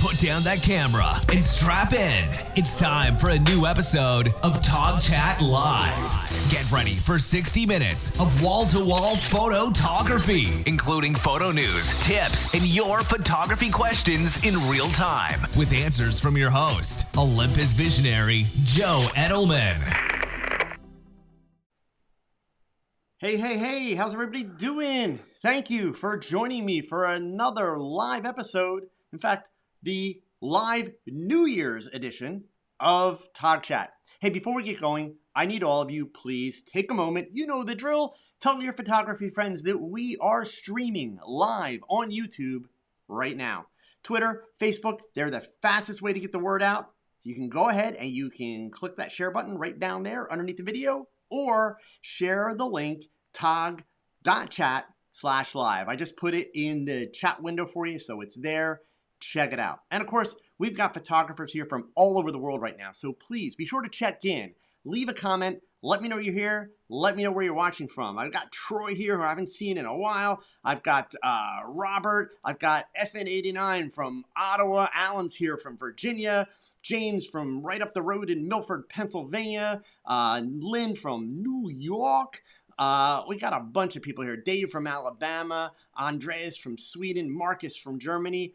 Put down that camera and strap in. It's time for a new episode of TOGCHAT Live. Get ready for 60 minutes of wall-to-wall photography, including photo news, tips, and your photography questions in real time, with answers from your host, Olympus visionary Joe Edelman. Hey, how's everybody doing? Thank you for joining me for another live episode. In fact, the live New Year's edition of TOGCHAT. Hey, before we get going, I need all of you, please take a moment. You know the drill. Tell your photography friends that we are streaming live on YouTube right now. Twitter, Facebook, they're the fastest way to get the word out. You can go ahead and you can click that share button right down there underneath the video, or share the link tog.chat/live. I just put it in the chat window for you, so it's there. Check it out. And of course, we've got photographers here from all over the world right now, so please be sure to check in. Leave a comment. Let me know you're here. Let me know where you're watching from. I've got Troy here, who I haven't seen in a while. I've got Robert. I've got FN89 from Ottawa. Alan's here from Virginia. James from right up the road in Milford, Pennsylvania. Lynn from New York. We got a bunch of people here. Dave from Alabama. Andreas from Sweden. Marcus from Germany.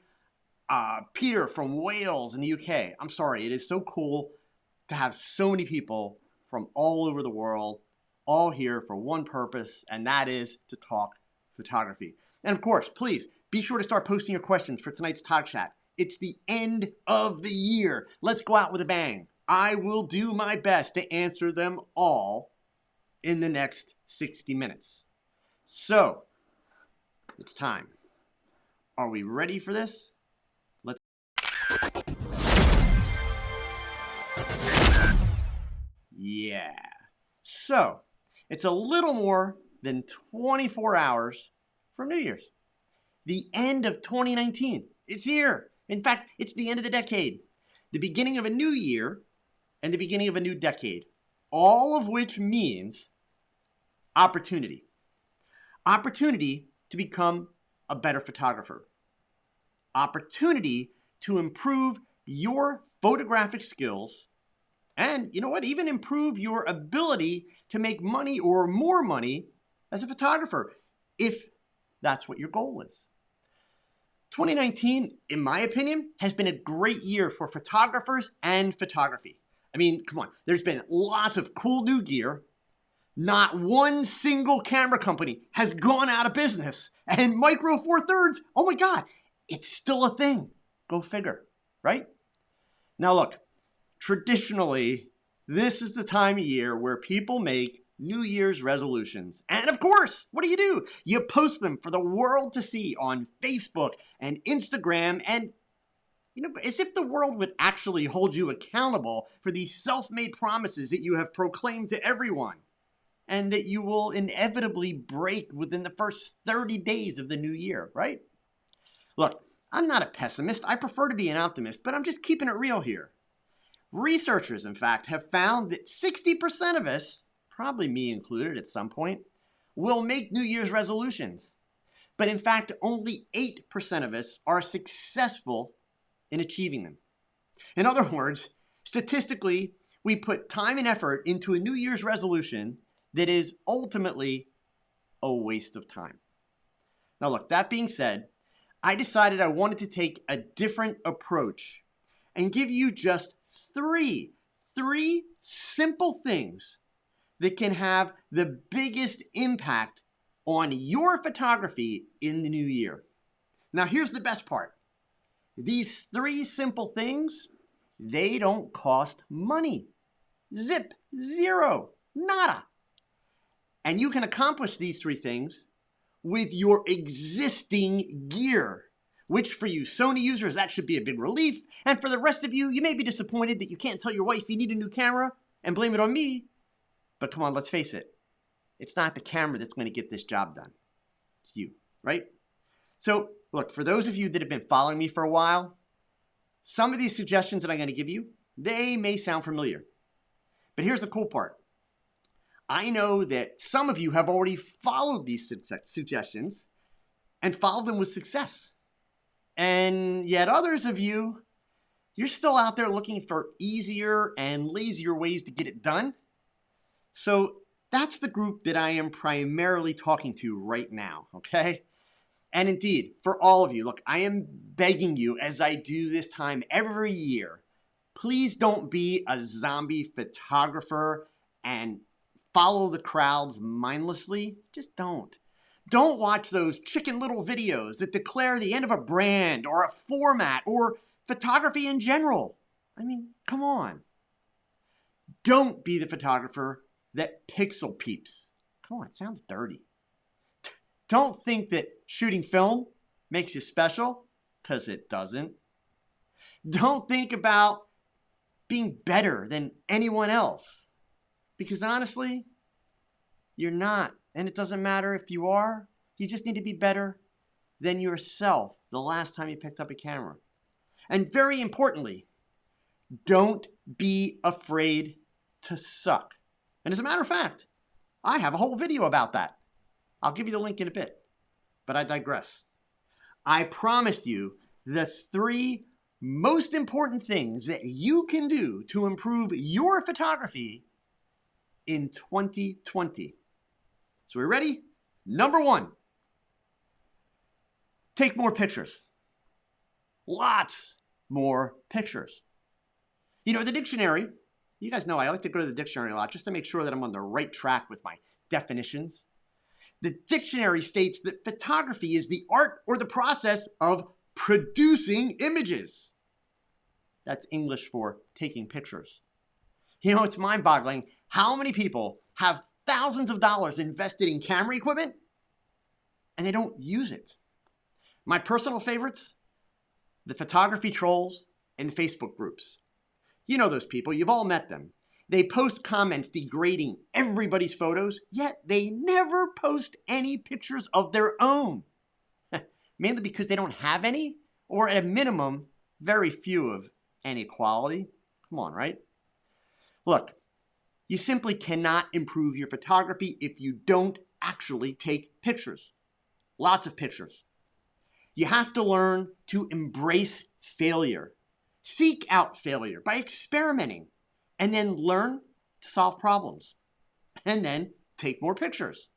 Peter from Wales in the UK. I'm sorry, it is so cool to have so many people from all over the world, all here for one purpose, and that is to talk photography. And of course, please be sure to start posting your questions for tonight's TOGCHAT. It's the end of the year. Let's go out with a bang. I will do my best to answer them all in the next 60 minutes. So, it's time. Are we ready for this? Yeah. So, it's a little more than 24 hours from New Year's. The end of 2019. It's here. In fact, it's the end of the decade. The beginning of a new year and the beginning of a new decade. All of which means opportunity. Opportunity to become a better photographer. Opportunity to improve your photographic skills, and you know what, even improve your ability to make money or more money as a photographer, if that's what your goal is. 2019, in my opinion, has been a great year for photographers and photography. I mean, come on, there's been lots of cool new gear. Not one single camera company has gone out of business. And Micro Four Thirds, oh my God, it's still a thing. Go figure, right? Now look, traditionally, this is the time of year where people make New Year's resolutions. And of course, what do? You post them for the world to see on Facebook and Instagram, and you know, as if the world would actually hold you accountable for these self-made promises that you have proclaimed to everyone, and that you will inevitably break within the first 30 days of the new year, right? Look, I'm not a pessimist. I prefer to be an optimist, but I'm just keeping it real here. Researchers, in fact, have found that 60% of us, probably me included at some point, will make New Year's resolutions. But in fact, only 8% of us are successful in achieving them. In other words, statistically, we put time and effort into a New Year's resolution that is ultimately a waste of time. Now look, that being said, I decided I wanted to take a different approach and give you just three simple things that can have the biggest impact on your photography in the new year. Now here's the best part. These three simple things, they don't cost money. Zip, zero, nada. And you can accomplish these three things with your existing gear, which for you Sony users, that should be a big relief. And for the rest of you, you may be disappointed that you can't tell your wife you need a new camera and blame it on me. But come on, let's face it. It's not the camera that's going to get this job done. It's you, right? So look, for those of you that have been following me for a while, some of these suggestions that I'm going to give you, they may sound familiar. But here's the cool part. I know that some of you have already followed these suggestions and followed them with success. And yet others of you, you're still out there looking for easier and lazier ways to get it done. So that's the group that I am primarily talking to right now, okay? And indeed, for all of you, look, I am begging you as I do this time every year, please don't be a zombie photographer and follow the crowds mindlessly. Just don't. Don't watch those Chicken Little videos that declare the end of a brand or a format or photography in general. I mean, come on. Don't be the photographer that pixel peeps. Come on, it sounds dirty. Don't think that shooting film makes you special, because it doesn't. Don't think about being better than anyone else, because honestly, you're not. And it doesn't matter if you are. You just need to be better than yourself the last time you picked up a camera. And very importantly, don't be afraid to suck. And as a matter of fact, I have a whole video about that. I'll give you the link in a bit, but I digress. I promised you the 3 most important things that you can do to improve your photography in 2020. So we're ready? Number 1, take more pictures. Lots more pictures. You know, the dictionary, you guys know I like to go to the dictionary a lot just to make sure that I'm on the right track with my definitions. The dictionary states that photography is the art or the process of producing images. That's English for taking pictures. You know, it's mind-boggling how many people have thousands of dollars invested in camera equipment and they don't use it. My personal favorites, the photography trolls and the Facebook groups. You know those people, you've all met them. They post comments degrading everybody's photos, yet they never post any pictures of their own. Mainly because they don't have any, or at a minimum, very few of any quality. Come on, right? Look, you simply cannot improve your photography if you don't actually take pictures. Lots of pictures. You have to learn to embrace failure. Seek out failure by experimenting, and then learn to solve problems. And then take more pictures.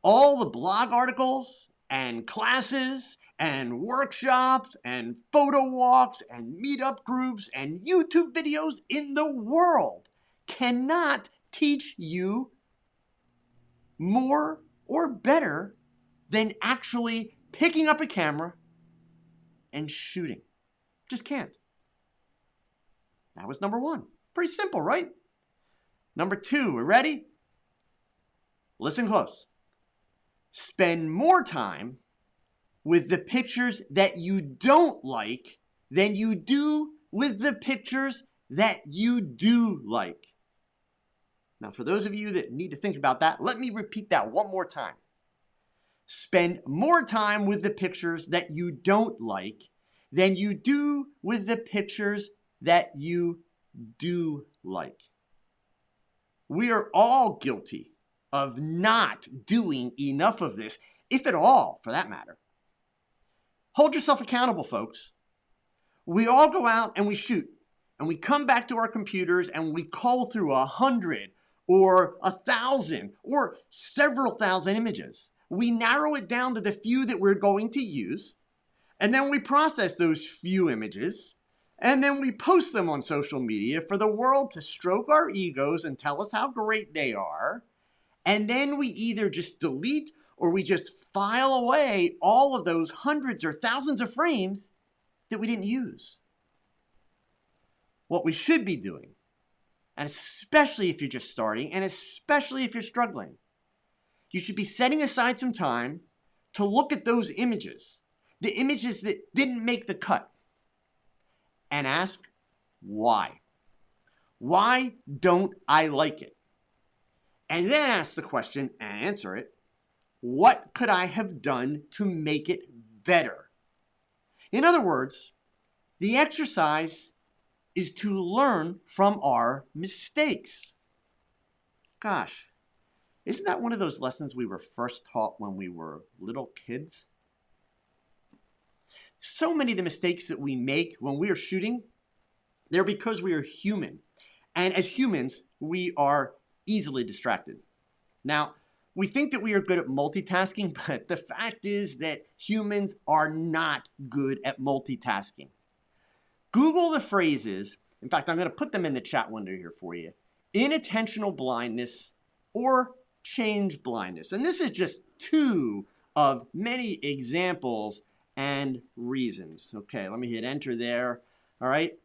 All the blog articles and classes and workshops and photo walks and meetup groups and YouTube videos in the world cannot teach you more or better than actually picking up a camera and shooting. Just can't. That was number 1. Pretty simple, right? Number 2, we ready? Listen close. Spend more time with the pictures that you don't like than you do with the pictures that you do like. Now, for those of you that need to think about that, let me repeat that one more time. Spend more time with the pictures that you don't like than you do with the pictures that you do like. We are all guilty of not doing enough of this, if at all, for that matter. Hold yourself accountable, folks. We all go out and we shoot, and we come back to our computers and we cull through 100 or 1,000 or several thousand images. We narrow it down to the few that we're going to use, and then we process those few images, and then we post them on social media for the world to stroke our egos and tell us how great they are. And then we either just delete or we just file away all of those hundreds or thousands of frames that we didn't use. What we should be doing, and especially if you're just starting, and especially if you're struggling, you should be setting aside some time to look at those images, the images that didn't make the cut, and ask why. Why don't I like it? And then ask the question and answer it, what could I have done to make it better? In other words, the exercise is to learn from our mistakes. Gosh, isn't that one of those lessons we were first taught when we were little kids? so many of the mistakes that we make when we are shooting, they're because we are human. And as humans, we are easily distracted. Now, we think that we are good at multitasking, but the fact is that humans are not good at multitasking. Google the phrases, in fact, I'm going to put them in the chat window here for you, inattentional blindness or change blindness. And this is just two of many examples and reasons. Okay, let me hit enter there. All right.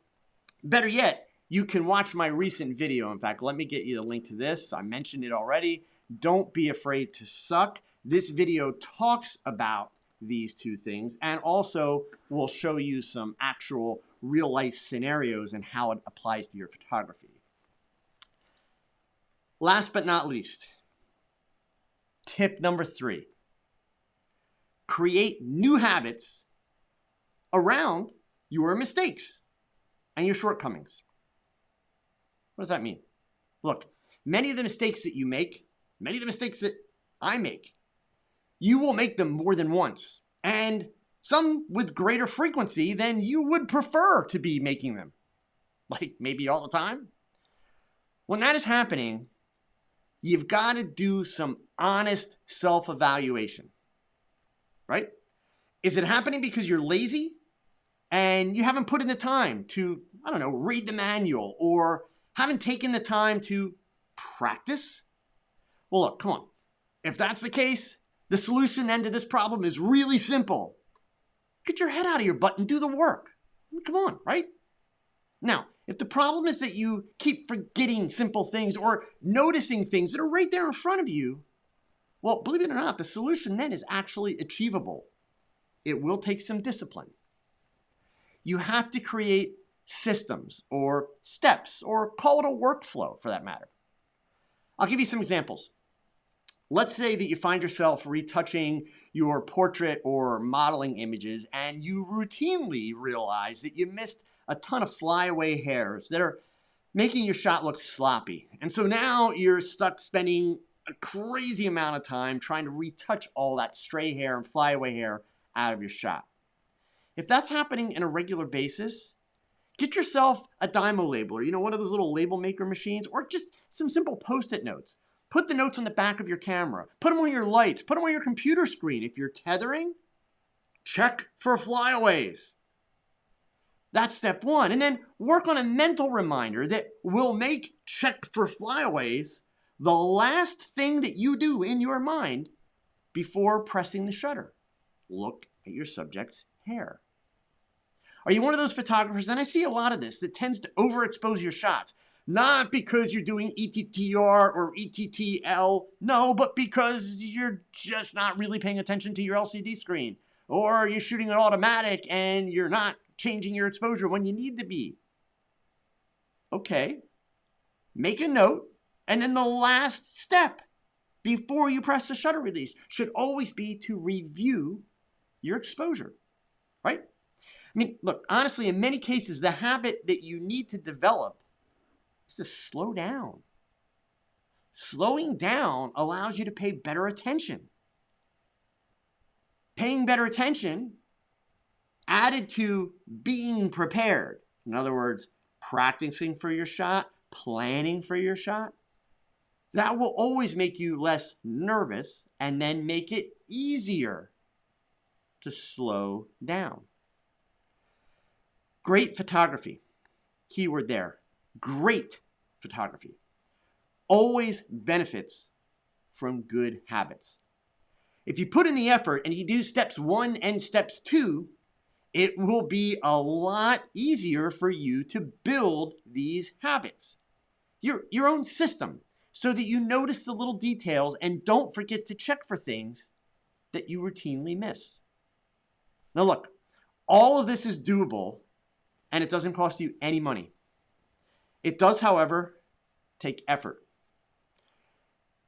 Better yet, you can watch my recent video. In fact, let me get you the link to this. I mentioned it already. Don't be afraid to suck. This video talks about these two things and also will show you some actual real life scenarios and how it applies to your photography. Last but not least, tip number 3. Create new habits around your mistakes and your shortcomings. What does that mean? Look, many of the mistakes that you make, many of the mistakes that I make, you will make them more than once, and some with greater frequency than you would prefer to be making them. Like maybe all the time. When that is happening, you've got to do some honest self-evaluation, right? Is it happening because you're lazy and you haven't put in the time to, I don't know, read the manual or haven't taken the time to practice? Well, look, come on. If that's the case, the solution then to this problem is really simple. Get your head out of your butt and do the work. I mean, come on, right? Now, if the problem is that you keep forgetting simple things or noticing things that are right there in front of you, well, believe it or not, the solution then is actually achievable. It will take some discipline. You have to create systems or steps or call it a workflow for that matter. I'll give you some examples. Let's say that you find yourself retouching your portrait or modeling images and you routinely realize that you missed a ton of flyaway hairs that are making your shot look sloppy. And so now you're stuck spending a crazy amount of time trying to retouch all that stray hair and flyaway hair out of your shot. If that's happening on a regular basis, get yourself a Dymo labeler, you know, one of those little label maker machines, or just some simple Post-it notes. Put the notes on the back of your camera. Put them on your lights. Put them on your computer screen. If you're tethering, check for flyaways. That's step 1. And then work on a mental reminder that will make check for flyaways the last thing that you do in your mind before pressing the shutter. Look at your subject's hair. Are you one of those photographers, and I see a lot of this, that tends to overexpose your shots? Not because you're doing ETTR or ETTL, no, but because you're just not really paying attention to your LCD screen. Or you're shooting it automatic and you're not changing your exposure when you need to be. Okay, make a note, and then the last step before you press the shutter release should always be to review your exposure, right? I mean, look, honestly, in many cases, the habit that you need to develop is to slow down. Slowing down allows you to pay better attention. Paying better attention added to being prepared. In other words, practicing for your shot, planning for your shot. That will always make you less nervous and then make it easier to slow down. Great photography. Keyword there. Great photography always benefits from good habits. If you put in the effort and you do steps 1 and steps 2, it will be a lot easier for you to build these habits. Your own system, so that you notice the little details and don't forget to check for things that you routinely miss. Now look, all of this is doable and it doesn't cost you any money. It does, however, take effort.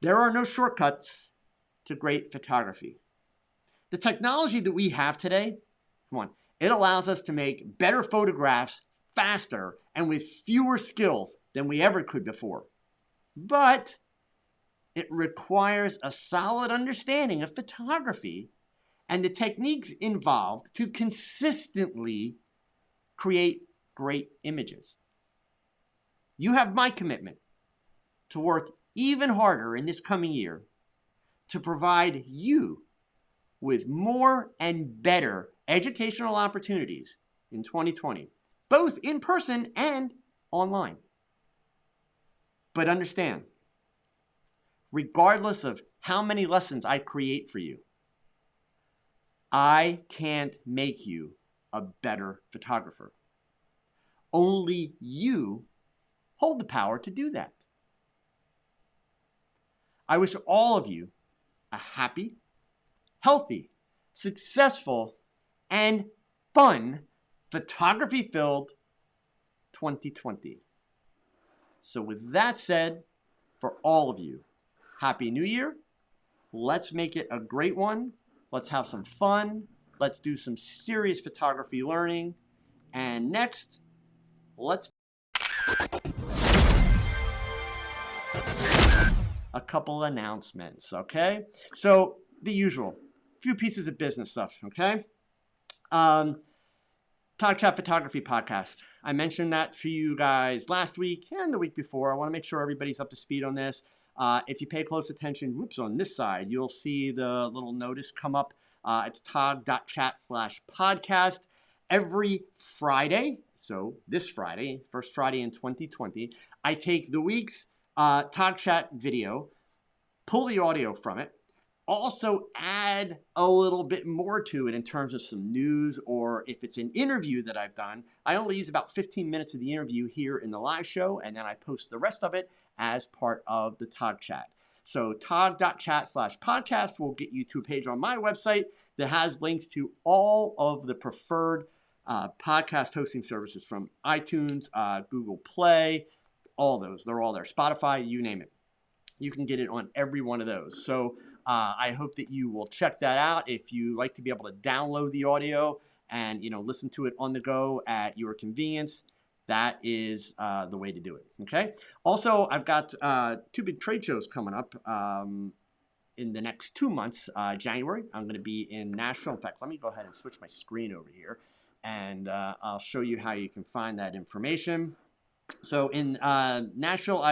There are no shortcuts to great photography. The technology that we have today, come on, it allows us to make better photographs faster and with fewer skills than we ever could before. But it requires a solid understanding of photography and the techniques involved to consistently create great images. You have my commitment to work even harder in this coming year to provide you with more and better educational opportunities in 2020, both in person and online. But understand, regardless of how many lessons I create for you, I can't make you a better photographer. Only you hold the power to do that. I wish all of you a happy, healthy, successful, and fun photography-filled 2020. So with that said, for all of you, Happy New Year. Let's make it a great one. Let's have some fun. Let's do some serious photography learning. And next, let's a couple announcements, okay? So the usual, few pieces of business stuff, okay? TOGCHAT Photography Podcast. I mentioned that for you guys last week and the week before. I want to make sure everybody's up to speed on this. If you pay close attention, whoops, on this side, you'll see the little notice come up. It's tog.chat/podcast. Every Friday, so this Friday, first Friday in 2020, I take the week's TOGCHAT video, pull the audio from it, also add a little bit more to it in terms of some news, or if it's an interview that I've done, I only use about 15 minutes of the interview here in the live show, and then I post the rest of it as part of the TOGCHAT. So tog.chat/podcast will get you to a page on my website that has links to all of the preferred podcast hosting services from iTunes, Google Play, all those. They're all there. Spotify, you name it. You can get it on every one of those. So I hope that you will check that out. If you like to be able to download the audio and listen to it on the go at your convenience, that is the way to do it. Okay. Also, I've got two big trade shows coming up in the next 2 months. January, I'm going to be in Nashville. In fact, let me go ahead and switch my screen over here, and I'll show you how you can find that information. So in Nashville,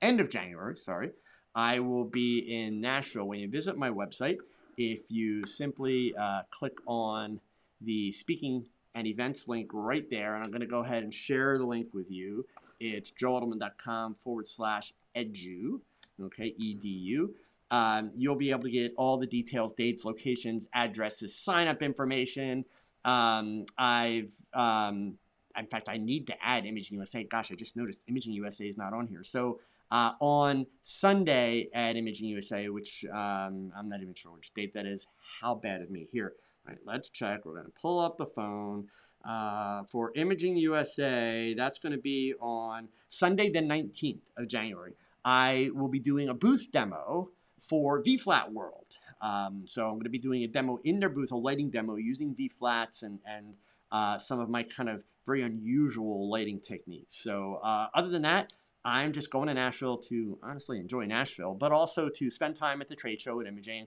end of January, sorry, I will be in Nashville. When you visit my website, if you simply click on the speaking and events link right there, and I'm going to go ahead and share the link with you. It's joeedelman.com/edu, okay, EDU. You'll be able to get all the details, dates, locations, addresses, sign-up information. In fact, I need to add Imaging USA. Gosh, I just noticed Imaging USA is not on here. So on Sunday at Imaging USA, which I'm not even sure which date that is. How bad of me. Here, all right, let's check. We're going to pull up the phone. For Imaging USA, that's going to be on Sunday the 19th of January. I will be doing a booth demo for V-Flat World. So I'm going to be doing a demo in their booth, a lighting demo using V-Flats and some of my kind of very unusual lighting techniques. So other than that, I'm just going to Nashville to honestly enjoy Nashville, but also to spend time at the trade show at Imaging,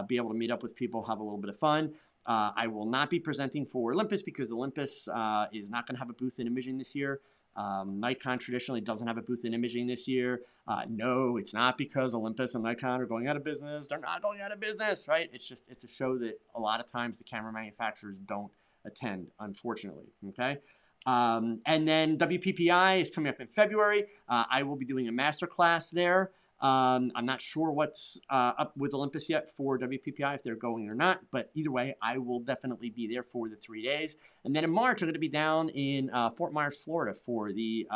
be able to meet up with people, have a little bit of fun. I will not be presenting for Olympus because Olympus is not going to have a booth in Imaging this year. Nikon traditionally doesn't have a booth in Imaging this year. No, it's not because Olympus and Nikon are going out of business. They're not going out of business, right? It's a show that a lot of times the camera manufacturers don't attend, unfortunately, okay? And then WPPI is coming up in February. I will be doing a masterclass there. I'm not sure what's up with Olympus yet for WPPI, if they're going or not, but either way, I will definitely be there for the 3 days. And then in March, I'm going to be down in Fort Myers, Florida for the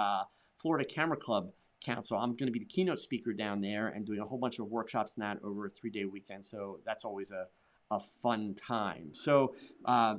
Florida Camera Club Council. I'm going to be the keynote speaker down there and doing a whole bunch of workshops and that over a 3-day weekend. So that's always a fun time. So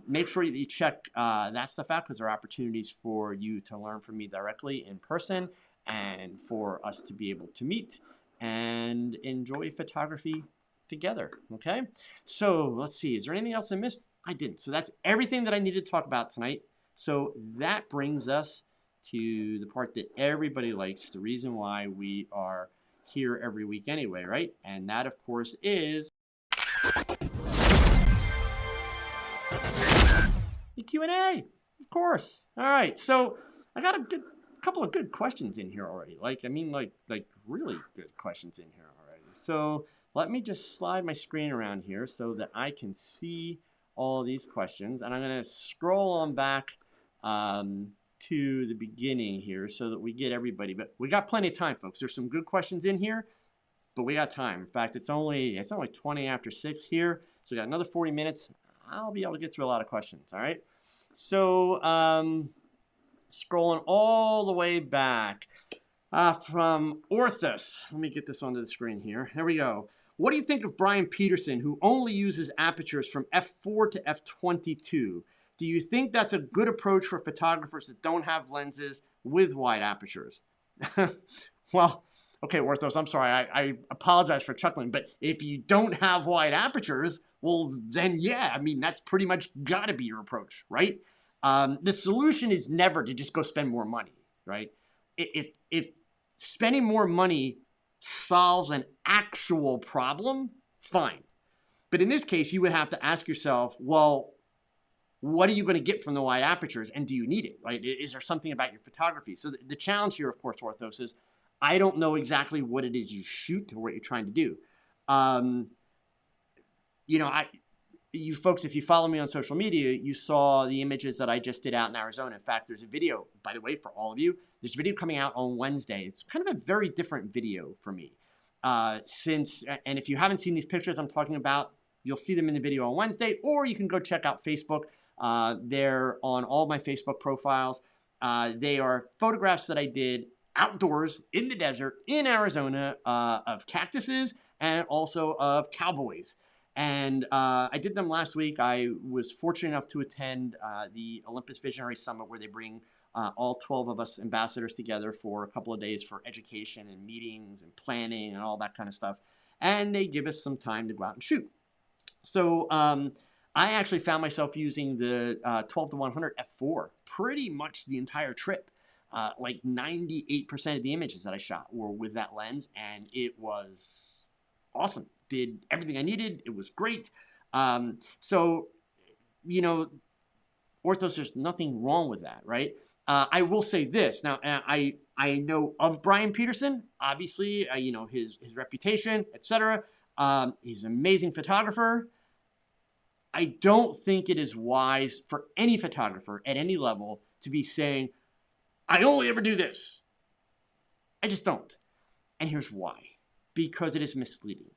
make sure that you check that stuff out, because there are opportunities for you to learn from me directly in person and for us to be able to meet and enjoy photography together, okay? So let's see, is there anything else I missed? I didn't. So that's everything that I needed to talk about tonight. So that brings us to the part that everybody likes, the reason why we are here every week anyway, right? And that, of course, is The Q&A, of course. All right, so I got a couple of good questions in here already. Like really good questions in here already. So let me just slide my screen around here so that I can see all these questions. And I'm going to scroll on back to the beginning here so that we get everybody. But we got plenty of time, folks. There's some good questions in here, but we got time. In fact, it's only 20 after 6 here. So we got another 40 minutes. I'll be able to get through a lot of questions, all right? So scrolling all the way back from Orthos. Let me get this onto the screen here. There we go. What do you think of Brian Peterson, who only uses apertures from f4 to f22? Do you think that's a good approach for photographers that don't have lenses with wide apertures? Well, okay, Orthos, I'm sorry. I apologize for chuckling, but if you don't have wide apertures, well, then yeah, I mean, that's pretty much got to be your approach, right? The solution is never to just go spend more money, right? If spending more money solves an actual problem, fine. But in this case, you would have to ask yourself, well, what are you going to get from the wide apertures, and do you need it, right? Is there something about your photography? So the challenge here, of course, Orthos, is I don't know exactly what it is you shoot or what you're trying to do. You folks, if you follow me on social media, you saw the images that I just did out in Arizona. In fact, there's a video, by the way, for all of you. There's a video coming out on Wednesday. It's kind of a very different video for me. And if you haven't seen these pictures I'm talking about, you'll see them in the video on Wednesday, or you can go check out Facebook. They're on all my Facebook profiles. They are photographs that I did outdoors in the desert in Arizona of cactuses and also of cowboys. And I did them last week. I was fortunate enough to attend the Olympus Visionary Summit, where they bring all 12 of us ambassadors together for a couple of days for education and meetings and planning and all that kind of stuff. And they give us some time to go out and shoot. So I actually found myself using the 12-100 f4 pretty much the entire trip. Like 98% of the images that I shot were with that lens, and it was awesome. Did everything I needed. It was great. So, Orthos, there's nothing wrong with that, right? I will say this. Now, I know of Brian Peterson, obviously, his reputation, etc. He's an amazing photographer. I don't think it is wise for any photographer at any level to be saying, I only ever do this. I just don't. And here's why. Because it is misleading.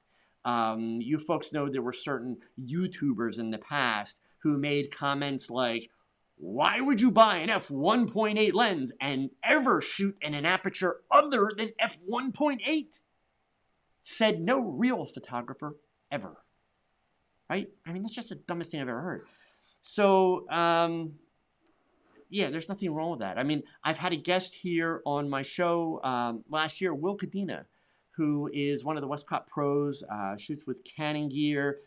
You folks know there were certain YouTubers in the past who made comments like, why would you buy an f1.8 lens and ever shoot in an aperture other than f1.8? Said no real photographer ever. Right? I mean, that's just the dumbest thing I've ever heard. So, yeah, there's nothing wrong with that. I mean, I've had a guest here on my show last year, Will Cadena, who is one of the Westcott pros, shoots with Canon gear.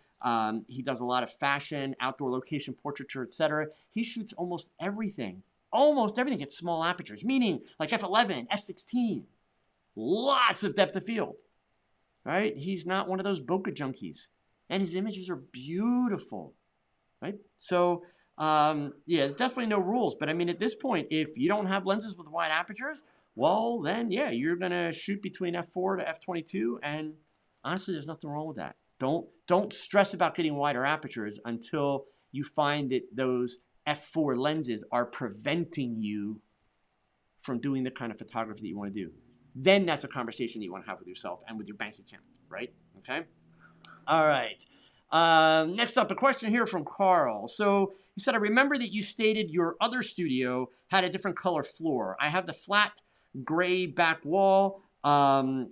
He does a lot of fashion, outdoor location portraiture, etc. He shoots almost everything at small apertures, meaning like f11, f16. Lots of depth of field, right? He's not one of those bokeh junkies. And his images are beautiful, right? So, yeah, definitely no rules. But I mean, at this point, if you don't have lenses with wide apertures, well, then, yeah, you're going to shoot between f4 to f22. And honestly, there's nothing wrong with that. Don't stress about getting wider apertures until you find that those f4 lenses are preventing you from doing the kind of photography that you want to do. Then that's a conversation that you want to have with yourself and with your bank account, right? Okay? All right. Next up, a question here from Carl. So he said, I remember that you stated your other studio had a different color floor. I have the flat gray back wall. Okay.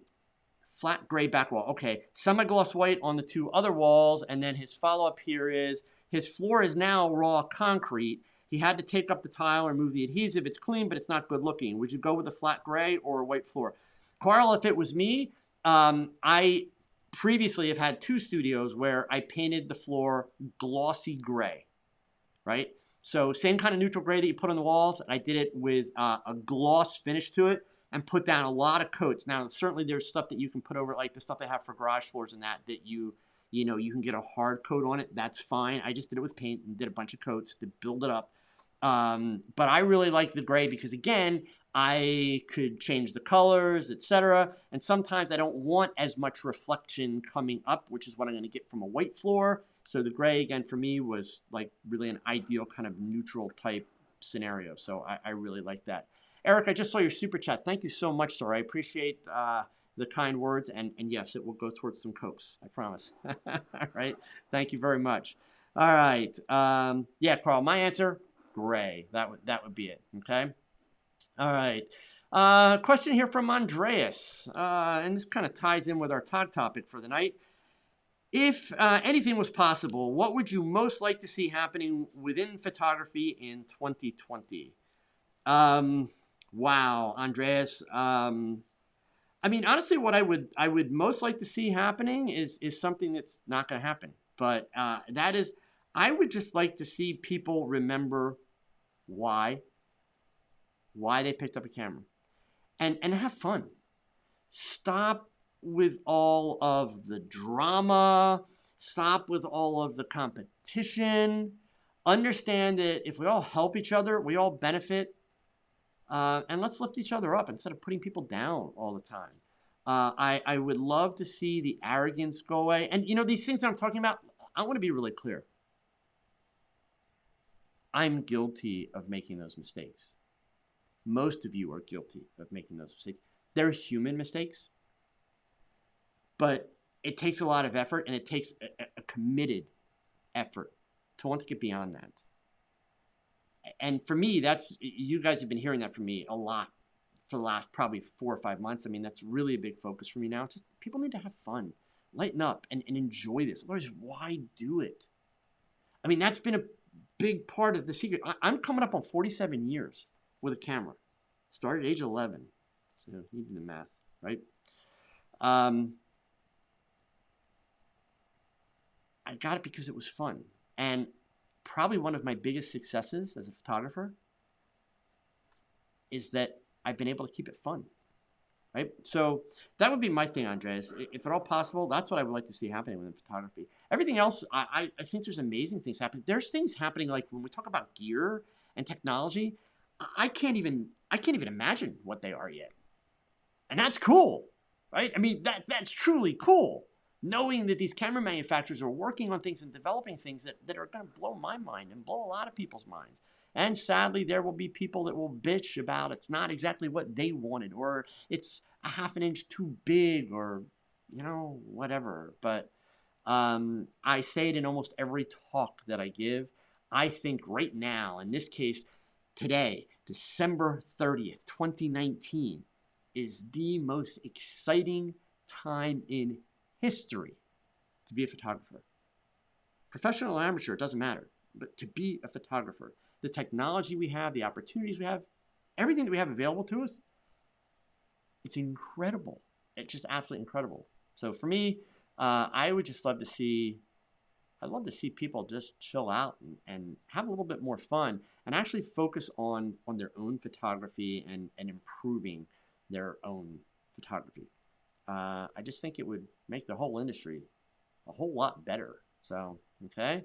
Semi-gloss white on the two other walls. And then his follow-up here is, his floor is now raw concrete. He had to take up the tile or remove the adhesive. It's clean, but it's not good looking. Would you go with a flat gray or a white floor? Carl, if it was me, I previously have had two studios where I painted the floor glossy gray, right? So same kind of neutral gray that you put on the walls. I did it with a gloss finish to it and put down a lot of coats. Now, certainly there's stuff that you can put over, like the stuff they have for garage floors and that you You can get a hard coat on it. That's fine. I just did it with paint and did a bunch of coats to build it up. But I really like the gray because, again, I could change the colors, etc. And sometimes I don't want as much reflection coming up, which is what I'm going to get from a white floor. So the gray, again, for me was like really an ideal kind of neutral type scenario. So I really like that. Eric, I just saw your super chat. Thank you so much, sir. I appreciate the kind words. And yes, it will go towards some Cokes. I promise. All right. Thank you very much. All right. Yeah, Carl, my answer, gray. That would be it. Okay. All right. Question here from Andreas. And this kind of ties in with our talk topic for the night. If anything was possible, what would you most like to see happening within photography in 2020? Wow, Andreas. I mean, honestly, what I would most like to see happening is something that's not going to happen. But that is, I would just like to see people remember why they picked up a camera, and have fun. Stop with all of the drama. Stop with all of the competition. Understand that if we all help each other, we all benefit. And let's lift each other up instead of putting people down all the time. I would love to see the arrogance go away. And these things that I'm talking about, I want to be really clear. I'm guilty of making those mistakes. Most of you are guilty of making those mistakes. They're human mistakes, but it takes a lot of effort, and it takes a committed effort to want to get beyond that. And for me, you guys have been hearing that from me a lot for the last probably 4 or 5 months. I mean, that's really a big focus for me now. It's just people need to have fun, lighten up, and enjoy this. Otherwise, why do it? I mean, that's been a big part of the secret. I'm coming up on 47 years with a camera. Started at age 11. So you do the math, right? I got it because it was fun. And probably one of my biggest successes as a photographer is that I've been able to keep it fun, right? So that would be my thing, Andreas. If at all possible, that's what I would like to see happening within photography. Everything else, I think there's amazing things happening. There's things happening like when we talk about gear and technology, I can't even imagine what they are yet. And that's cool, right? I mean, that's truly cool. Knowing that these camera manufacturers are working on things and developing things that are going to blow my mind and blow a lot of people's minds. And sadly, there will be people that will bitch about it's not exactly what they wanted, or it's a half an inch too big, or, whatever. But I say it in almost every talk that I give. I think right now, in this case, today, December 30th, 2019, is the most exciting time in history to be a photographer. Professional or amateur, it doesn't matter. But to be a photographer, the technology we have, the opportunities we have, everything that we have available to us, it's incredible. It's just absolutely incredible. So for me, I would just love to see people just chill out and have a little bit more fun and actually focus on their own photography and improving their own photography. I just think it would make the whole industry a whole lot better. So, okay.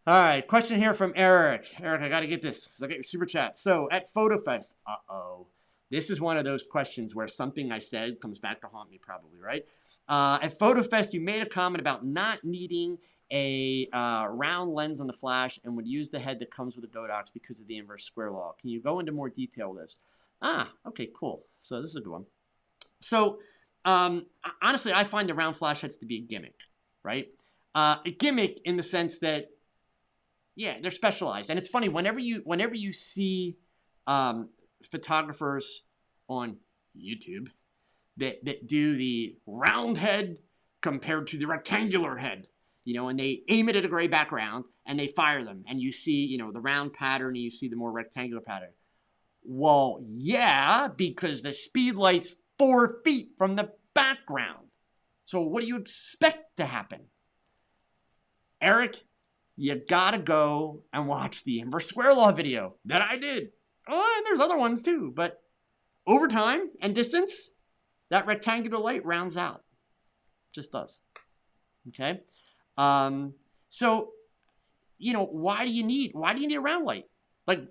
All right, question here from Eric. Eric, I got to get this because I got your super chat. So, at PhotoFest, this is one of those questions where something I said comes back to haunt me probably, right? At PhotoFest, you made a comment about not needing a round lens on the flash and would use the head that comes with the Godox because of the inverse square law. Can you go into more detail with this? Okay, cool. So, this is a good one. So, honestly, I find the round flash heads to be a gimmick, right? A gimmick in the sense that, yeah, they're specialized. And it's funny, whenever you see photographers on YouTube that do the round head compared to the rectangular head, and they aim it at a gray background and they fire them, and you see, the round pattern and you see the more rectangular pattern. Well, yeah, because the speed light's 4 feet from the background. So what do you expect to happen? Eric, you gotta go and watch the inverse square law video that I did. Oh, and there's other ones too. But over time and distance, that rectangular light rounds out. Just does. Okay. So, why do you need a round light? Like,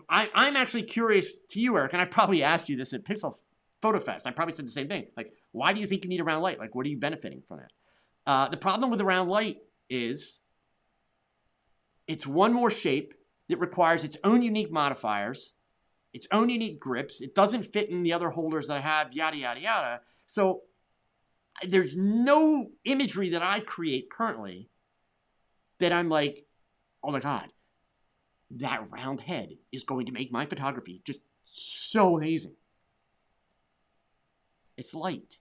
I'm actually curious to you, Eric, and I probably asked you this at Pixel Photo Fest. I probably said the same thing. Like, why do you think you need a round light? Like, what are you benefiting from that? The problem with the round light is it's one more shape that requires its own unique modifiers, its own unique grips. It doesn't fit in the other holders that I have, yada, yada, yada. So there's no imagery that I create currently that I'm like, oh my God, that round head is going to make my photography just so amazing. It's light.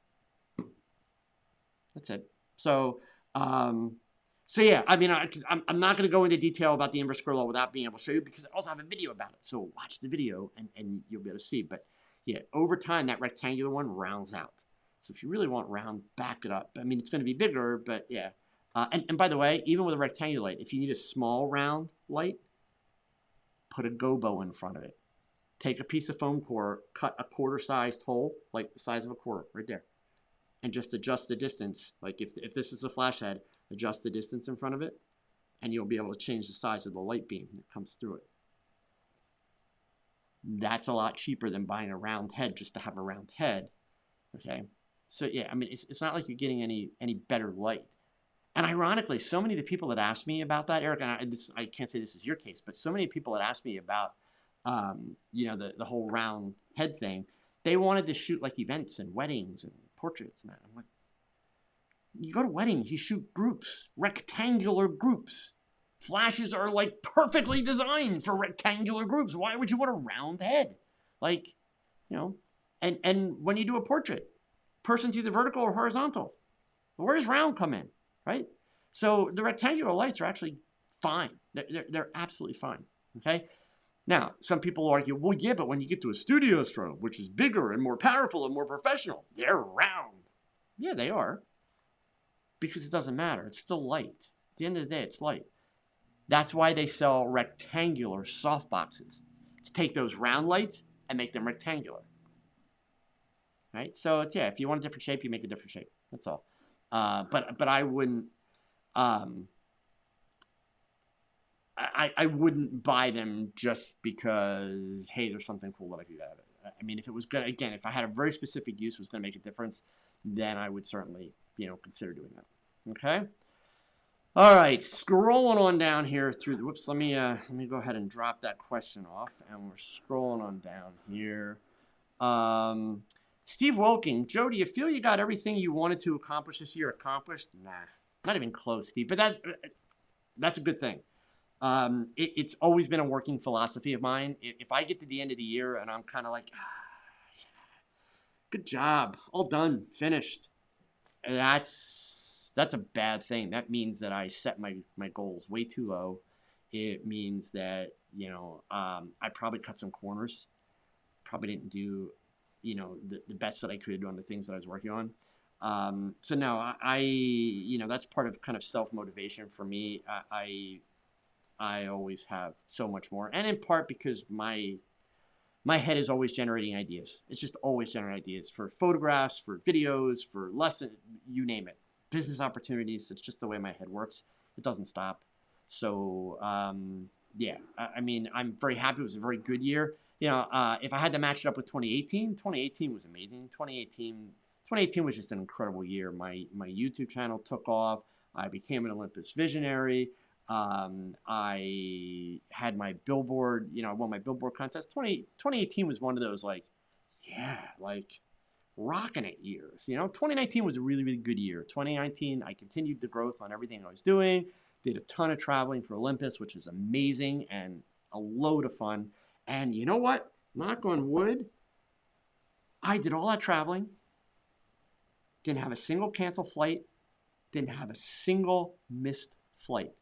That's it. So yeah, I mean, I'm not going to go into detail about the inverse square law without being able to show you, because I also have a video about it. So watch the video and you'll be able to see. But yeah, over time, that rectangular one rounds out. So if you really want round, back it up. I mean, it's going to be bigger, but yeah. And by the way, even with a rectangular light, if you need a small round light, put a gobo in front of it. Take a piece of foam core, cut a quarter-sized hole, like the size of a quarter, right there, and just adjust the distance. Like if this is a flash head, adjust the distance in front of it, and you'll be able to change the size of the light beam that comes through it. That's a lot cheaper than buying a round head just to have a round head. Okay, so yeah, I mean, it's not like you're getting any better light. And ironically, so many of the people that asked me about that, Eric, and I can't say this is your case, but so many people that asked me about, the whole round head thing, they wanted to shoot like events and weddings and portraits and that. I'm like, you go to weddings, you shoot groups, rectangular groups. Flashes are like perfectly designed for rectangular groups. Why would you want a round head? Like, and when you do a portrait, person's either vertical or horizontal. Where does round come in, right? So the rectangular lights are actually fine. They're absolutely fine, okay? Now, some people argue, well, yeah, but when you get to a studio strobe, which is bigger and more powerful and more professional, they're round. Yeah, they are. Because it doesn't matter. It's still light. At the end of the day, it's light. That's why they sell rectangular softboxes. To take those round lights and make them rectangular. Right? So it's, yeah, if you want a different shape, you make a different shape. That's all. But I wouldn't I wouldn't buy them just because, hey, there's something cool that I could get out of it. I mean, if it was good, again, if I had a very specific use was going to make a difference, then I would certainly, consider doing that. Okay. All right, scrolling on down here through the, whoops, let me go ahead and drop that question off, and we're scrolling on down here. Steve Wilking, Joe, do you feel you got everything you wanted to accomplish this year accomplished? Nah, not even close, Steve, but that's a good thing. It's always been a working philosophy of mine. If I get to the end of the year and I'm kind of like, good job, all done, finished, that's a bad thing. That means that I set my goals way too low. It means that, I probably cut some corners, probably didn't do, the best that I could on the things that I was working on. So no, I that's part of kind of self-motivation for me. I always have so much more, and in part because my head is always generating ideas. It's just always generating ideas for photographs, for videos, for lessons, you name it. Business opportunities. It's just the way my head works. It doesn't stop. So yeah, I mean, I'm very happy. It was a very good year. If I had to match it up with 2018, 2018 was amazing. 2018 was just an incredible year. My YouTube channel took off. I became an Olympus visionary. I had my billboard, I won my billboard contest. 2018 was one of those rocking it years. 2019 was a really, really good year. 2019, I continued the growth on everything I was doing, did a ton of traveling for Olympus, which is amazing and a load of fun. And you know what? Knock on wood, I did all that traveling, didn't have a single canceled flight, didn't have a single missed flight.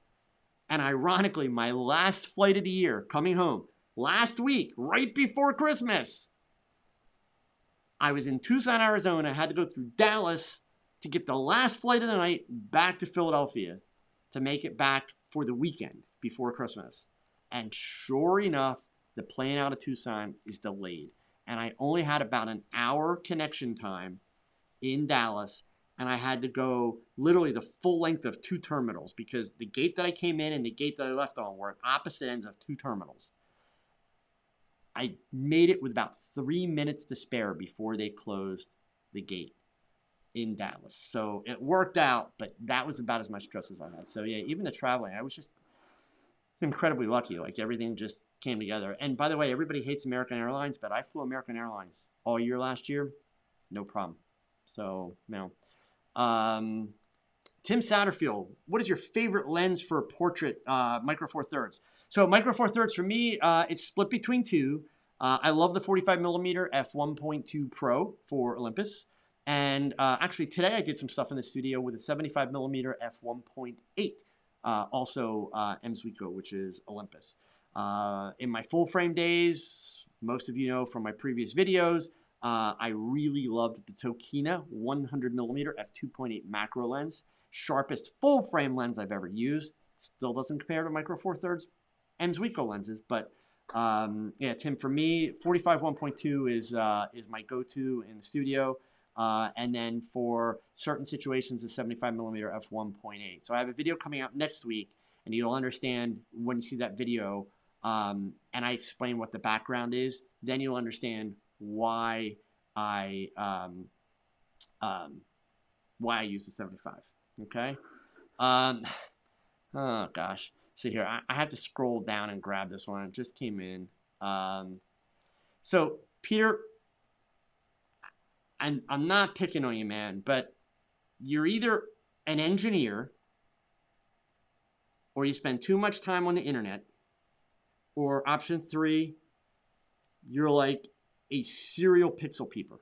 And ironically, my last flight of the year, coming home, last week, right before Christmas, I was in Tucson, Arizona, had to go through Dallas to get the last flight of the night back to Philadelphia to make it back for the weekend before Christmas. And sure enough, the plane out of Tucson is delayed. And I only had about an hour connection time in Dallas. and I had to go literally the full length of 2 terminals because the gate that I came in and the gate that I left on were at opposite ends of 2 terminals. I made it with about 3 minutes to spare before they closed the gate in Dallas. So it worked out, but that was about as much stress as I had. So yeah, even the traveling, I was just incredibly lucky. Like everything just came together. And by the way, everybody hates American Airlines, but I flew American Airlines all year last year. No problem. So, no. Tim Satterfield, what is your favorite lens for a portrait micro four thirds? So micro four thirds for me, it's split between 2. I love the 45 millimeter f1.2 Pro for Olympus. And actually today I did some stuff in the studio with a 75 millimeter f1.8, also Mzuiko, which is Olympus. In my full frame days, most of you know from my previous videos, I really loved the Tokina 100 millimeter f2.8 macro lens. Sharpest full frame lens I've ever used. Still doesn't compare to micro four thirds Mzuiko lenses, but yeah, Tim, for me, 45 1.2 is my go-to in the studio. And then for certain situations, the 75 millimeter f1.8. So I have a video coming out next week, and you'll understand when you see that video, and I explain what the background is. Then you'll understand why I use the 75. Okay. Oh gosh. See here, I have to scroll down and grab this one. It just came in. So Peter, I'm not picking on you, man, but you're either an engineer or you spend too much time on the internet, or option 3, you're like a serial pixel peeper.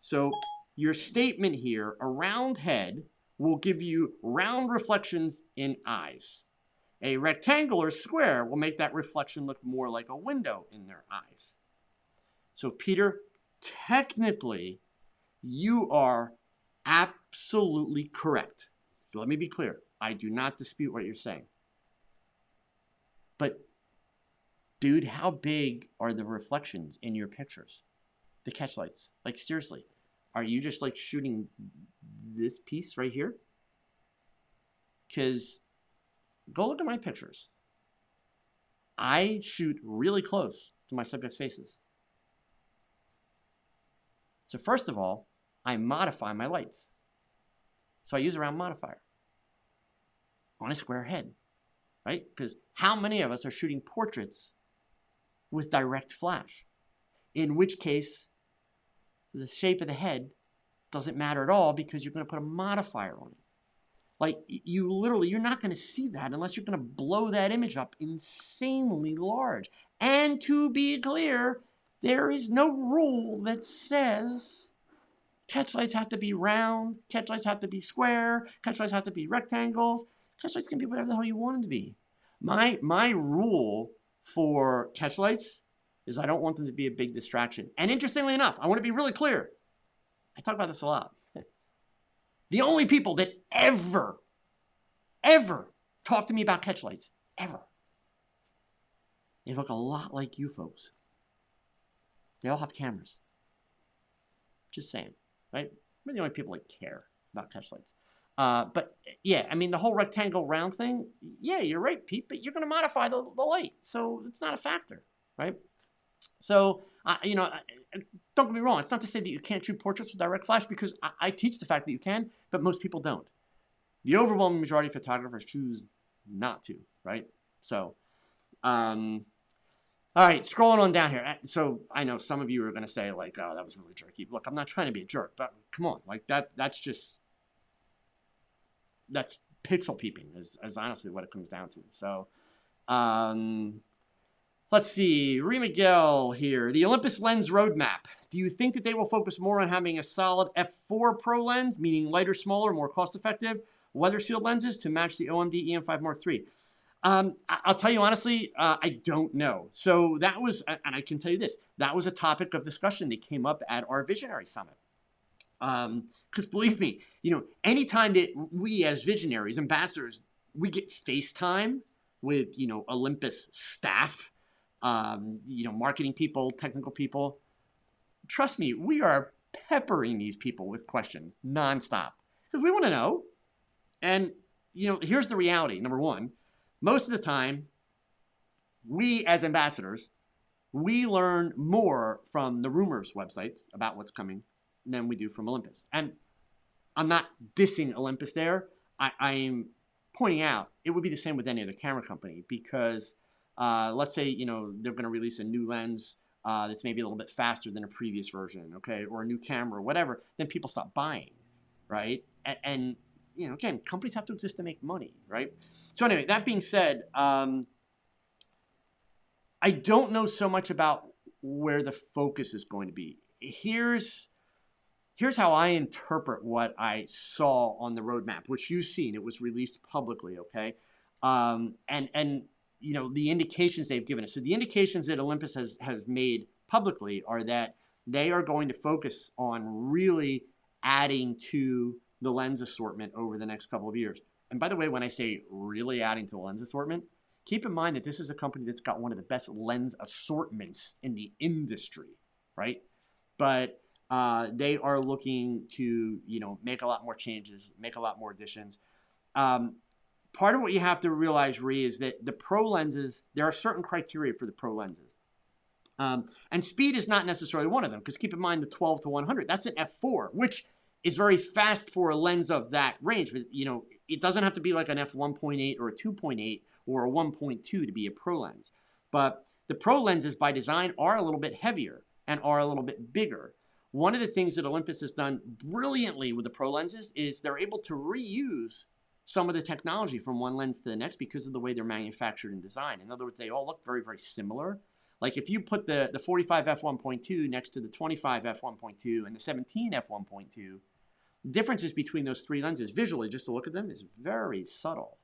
So your statement here, a round head will give you round reflections in eyes. A rectangular square will make that reflection look more like a window in their eyes. So Peter, technically, you are absolutely correct. So let me be clear. I do not dispute what you're saying. But, dude, how big are the reflections in your pictures? The catch lights. Like, seriously. Are you just, like, shooting this piece right here? Because go look at my pictures. I shoot really close to my subjects' faces. So first of all, I modify my lights. So I use a round modifier on a square head, right? Because how many of us are shooting portraits with direct flash? In which case, the shape of the head doesn't matter at all because you're going to put a modifier on it. Like, you're not going to see that unless you're going to blow that image up insanely large. And to be clear, there is no rule that says catch lights have to be round, catch lights have to be square, catch lights have to be rectangles. Catch lights can be whatever the hell you want them to be. My rule for catch lights is I don't want them to be a big distraction. And interestingly enough, I want to be really clear. I talk about this a lot. The only people that ever talk to me about catch lights, ever, they look a lot like you folks. They all have cameras. Just saying, right? We're the only people that care about catch lights. But yeah, I mean, the whole rectangle round thing, yeah, you're right, Pete, but you're going to modify the light. So it's not a factor, right? So, don't get me wrong. It's not to say that you can't shoot portraits with direct flash, because I teach the fact that you can, but most people don't. The overwhelming majority of photographers choose not to, right? So, all right, scrolling on down here. So I know some of you are going to say, like, oh, that was really jerky. Look, I'm not trying to be a jerk, but come on. Like, that's pixel peeping is honestly what it comes down to. So, let's see. Ree Miguel here. The Olympus lens roadmap. Do you think that they will focus more on having a solid f4 Pro lens, meaning lighter, smaller, more cost-effective, weather-sealed lenses to match the OMD EM5 Mark III? I'll tell you honestly, I don't know. So that was, and I can tell you this, that was a topic of discussion that came up at our Visionary Summit. Because believe me, anytime that we as visionaries, ambassadors, we get FaceTime with, Olympus staff, marketing people, technical people, trust me, we are peppering these people with questions nonstop because we want to know. And, here's the reality. Number one, most of the time, we as ambassadors, we learn more from the rumors websites about what's coming than we do from Olympus. And I'm not dissing Olympus there. I'm pointing out it would be the same with any other camera company because let's say, they're going to release a new lens that's maybe a little bit faster than a previous version, okay, or a new camera or whatever, then people stop buying, right? And again, companies have to exist to make money, right? So anyway, that being said, I don't know so much about where the focus is going to be. Here's how I interpret what I saw on the roadmap, which you've seen. It was released publicly, okay? And the indications they've given us. So the indications that Olympus has made publicly are that they are going to focus on really adding to the lens assortment over the next couple of years. And by the way, when I say really adding to the lens assortment, keep in mind that this is a company that's got one of the best lens assortments in the industry, right? But they are looking to, make a lot more changes, make a lot more additions. Part of what you have to realize, Ree, is that the pro lenses, there are certain criteria for the pro lenses. And speed is not necessarily one of them, because keep in mind the 12 to 100, that's an f4, which is very fast for a lens of that range. But, it doesn't have to be like an f1.8 or a 2.8 or a 1.2 to be a pro lens. But the pro lenses by design are a little bit heavier and are a little bit bigger. One of the things that Olympus has done brilliantly with the pro lenses is they're able to reuse some of the technology from one lens to the next because of the way they're manufactured and designed. In other words, they all look very, very similar. Like if you put the 45 f1.2 next to the 25 f1.2 and the 17 f1.2, the differences between those three lenses visually, just to look at them, is very subtle.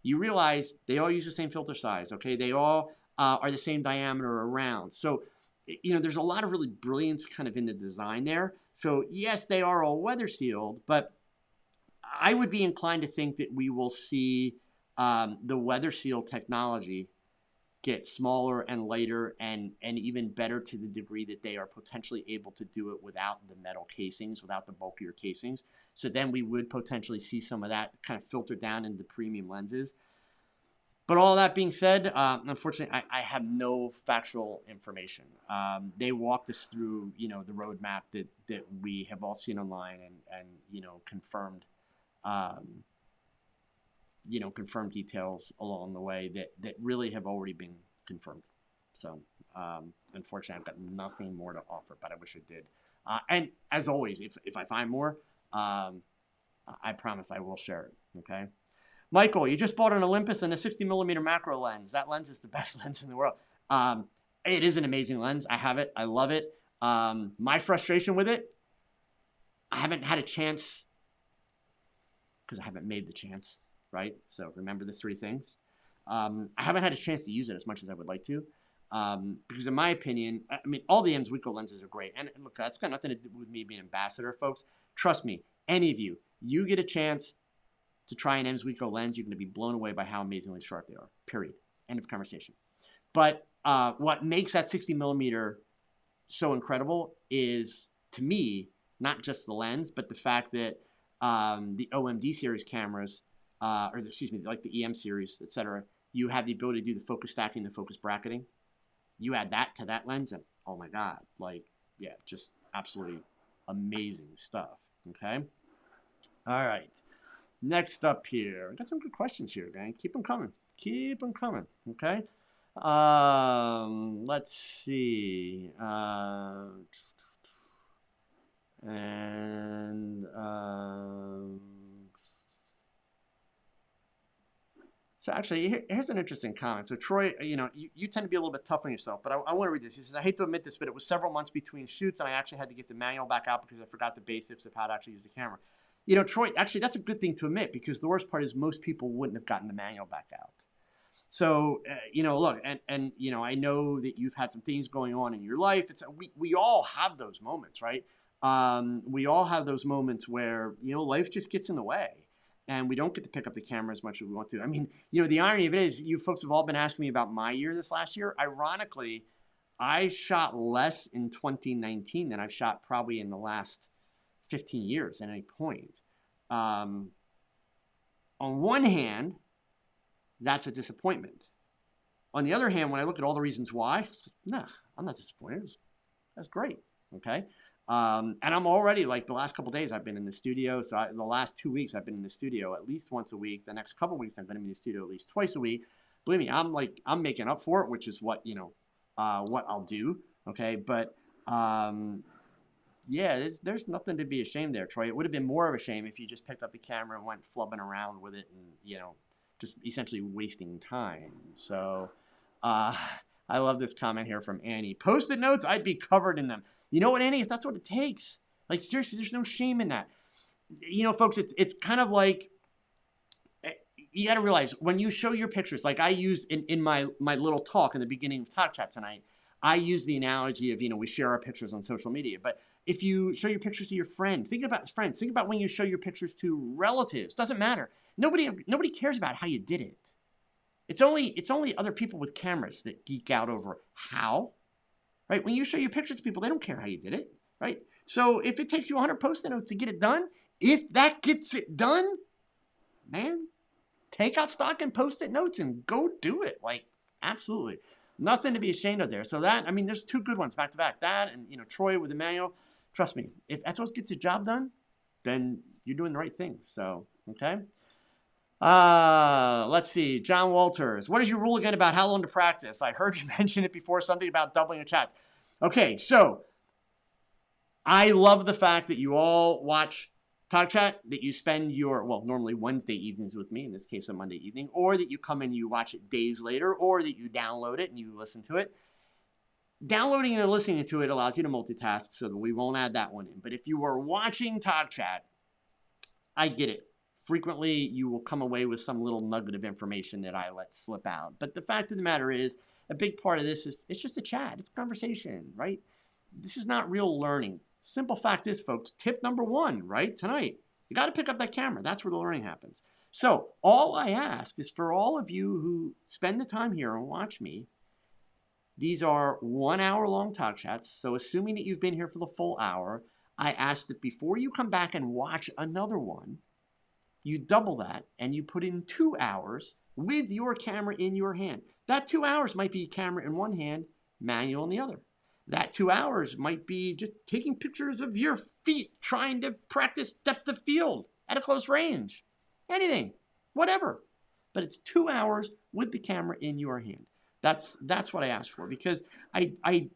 You realize they all use the same filter size, okay? They all are the same diameter around. So, there's a lot of really brilliance kind of in the design there. So yes, they are all weather sealed, but I would be inclined to think that we will see the weather seal technology get smaller and lighter and even better to the degree that they are potentially able to do it without the metal casings, without the bulkier casings. So then we would potentially see some of that kind of filter down into premium lenses. But all that being said, unfortunately, I have no factual information. They walked us through, the roadmap that we have all seen online and confirmed, confirmed details along the way that really have already been confirmed. So, unfortunately, I've got nothing more to offer, but I wish I did. And as always, if I find more, I promise I will share it, okay? Michael, you just bought an Olympus and a 60 millimeter macro lens. That lens is the best lens in the world. It is an amazing lens. I have it. I love it. My frustration with it, I haven't had a chance because I haven't made the chance, right? So remember the three things. I haven't had a chance to use it as much as I would like to because in my opinion, all the Emswico lenses are great. And look, that's got nothing to do with me being an ambassador, folks. Trust me, any of you get a chance to try an Emswico lens, you're going to be blown away by how amazingly sharp they are, period. End of conversation. But what makes that 60 millimeter so incredible is, to me, not just the lens, but the fact that the OMD series cameras, like the EM series, etc., you have the ability to do the focus stacking, the focus bracketing. You add that to that lens, and oh my God, just absolutely amazing stuff. Okay? All right. Next up here, I got some good questions here, gang. Keep them coming. Keep them coming. Okay. Let's see. So actually, here's an interesting comment. So Troy, you tend to be a little bit tough on yourself, but I want to read this. He says, I hate to admit this, but it was several months between shoots, and I actually had to get the manual back out because I forgot the basics of how to actually use the camera. Troy, actually, that's a good thing to admit because the worst part is most people wouldn't have gotten the manual back out. So, look, and I know that you've had some things going on in your life. We all have those moments, right? We all have those moments where, life just gets in the way and we don't get to pick up the camera as much as we want to. The irony of it is you folks have all been asking me about my year this last year. Ironically, I shot less in 2019 than I've shot probably in the last 15 years at any point. On one hand, that's a disappointment. On the other hand, when I look at all the reasons why, it's like, nah, I'm not disappointed. That's great. Okay. And I'm already, like, the last couple of days I've been in the studio. So the last 2 weeks I've been in the studio at least once a week. The next couple of weeks I'm going to be in the studio at least twice a week. Believe me, I'm making up for it, which is what, what I'll do. Okay. But, yeah, there's nothing to be ashamed there, Troy. It would have been more of a shame if you just picked up the camera and went flubbing around with it and, just essentially wasting time. So, I love this comment here from Annie. Post-it notes, I'd be covered in them. You know what, Annie? If that's what it takes. Like, seriously, there's no shame in that. Folks, it's kind of like, you got to realize, when you show your pictures, like I used in my little talk in the beginning of TOGCHAT tonight, I use the analogy of, we share our pictures on social media. But if you show your pictures to your friend, think about friends. Think about when you show your pictures to relatives. Doesn't matter. Nobody cares about how you did it. It's only other people with cameras that geek out over how, right? When you show your pictures to people, they don't care how you did it, right? So if it takes you 100 post-it notes to get it done, if that gets it done, man, take out stock and post-it notes and go do it. Like, absolutely. Nothing to be ashamed of there. So there's two good ones back to back. That and, Troy with Emmanuel. Trust me, if that's what gets the job done, then you're doing the right thing. So, okay. Let's see. John Walters. What is your rule again about how long to practice? I heard you mention it before, something about doubling your chat. Okay, so I love the fact that you all watch TOGCHAT, that you spend normally Wednesday evenings with me, in this case a Monday evening, or that you come and you watch it days later, or that you download it and you listen to it. Downloading and listening to it allows you to multitask, so that we won't add that one in. But if you are watching TOGCHAT, I get it. Frequently, you will come away with some little nugget of information that I let slip out. But the fact of the matter is, a big part of this is it's just a chat. It's a conversation, right? This is not real learning. Simple fact is, folks, tip number one, right, tonight, you got to pick up that camera. That's where the learning happens. So all I ask is for all of you who spend the time here and watch me, these are 1 hour long TOGCHATs. So assuming that you've been here for the full hour, I ask that before you come back and watch another one, you double that and you put in 2 hours with your camera in your hand. That 2 hours might be camera in one hand, manual in the other. That 2 hours might be just taking pictures of your feet, trying to practice depth of field at a close range. Anything, whatever. But it's 2 hours with the camera in your hand. That's what I asked for, because I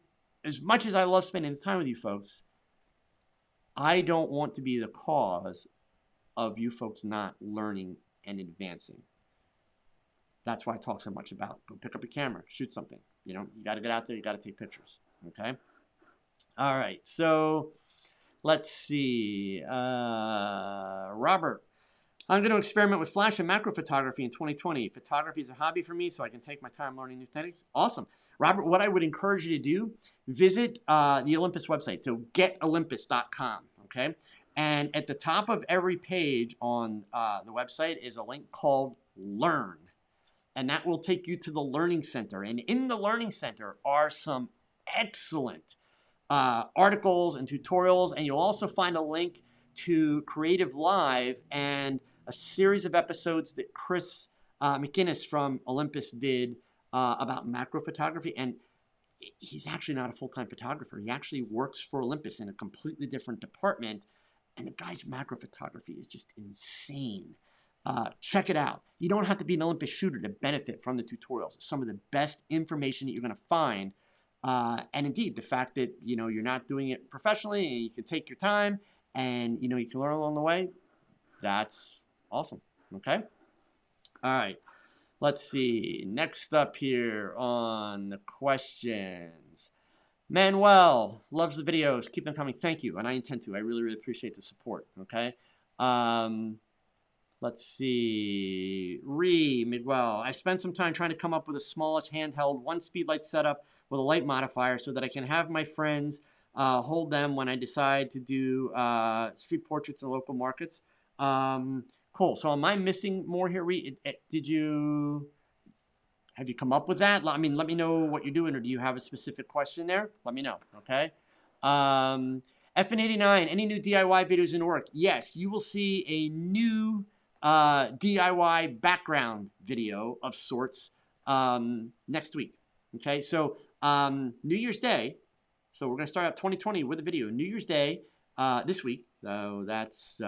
as much as I love spending time with you folks, I don't want to be the cause of you folks not learning and advancing. That's why I talk so much about go pick up a camera, shoot something. You got to get out there, you got to take pictures. Okay? All right, so let's see. Robert, I'm going to experiment with flash and macro photography in 2020. Photography is a hobby for me, so I can take my time learning new techniques. Awesome. Robert, what I would encourage you to do, visit the Olympus website, so getolympus.com, okay? And at the top of every page on the website is a link called Learn. And that will take you to the Learning Center. And in the Learning Center are some excellent articles and tutorials. And you'll also find a link to Creative Live and a series of episodes that Chris McInnes from Olympus did about macro photography. And he's actually not a full-time photographer. He actually works for Olympus in a completely different department. And the guy's macro photography is just insane. Check it out. You don't have to be an Olympus shooter to benefit from the tutorials. Some of the best information that you're going to find. And indeed, the fact that, you're not doing it professionally and you can take your time and, you can learn along the way, that's awesome. Okay? All right. Let's see. Next up here on the questions. Manuel loves the videos. Keep them coming. Thank you. And I intend to. I really, really appreciate the support. Okay? Let's see. Miguel. I spent some time trying to come up with the smallest handheld one speed light setup with a light modifier so that I can have my friends hold them when I decide to do street portraits in local markets. Cool. So am I missing more here? Have Have you come up with that? I mean, let me know what you're doing, or do you have a specific question there? Let me know, okay? FN89, any new DIY videos in the work? Yes, you will see a new DIY background video of sorts next week, okay? So New Year's Day, so we're going to start out 2020 with a video. New Year's Day this week, so that's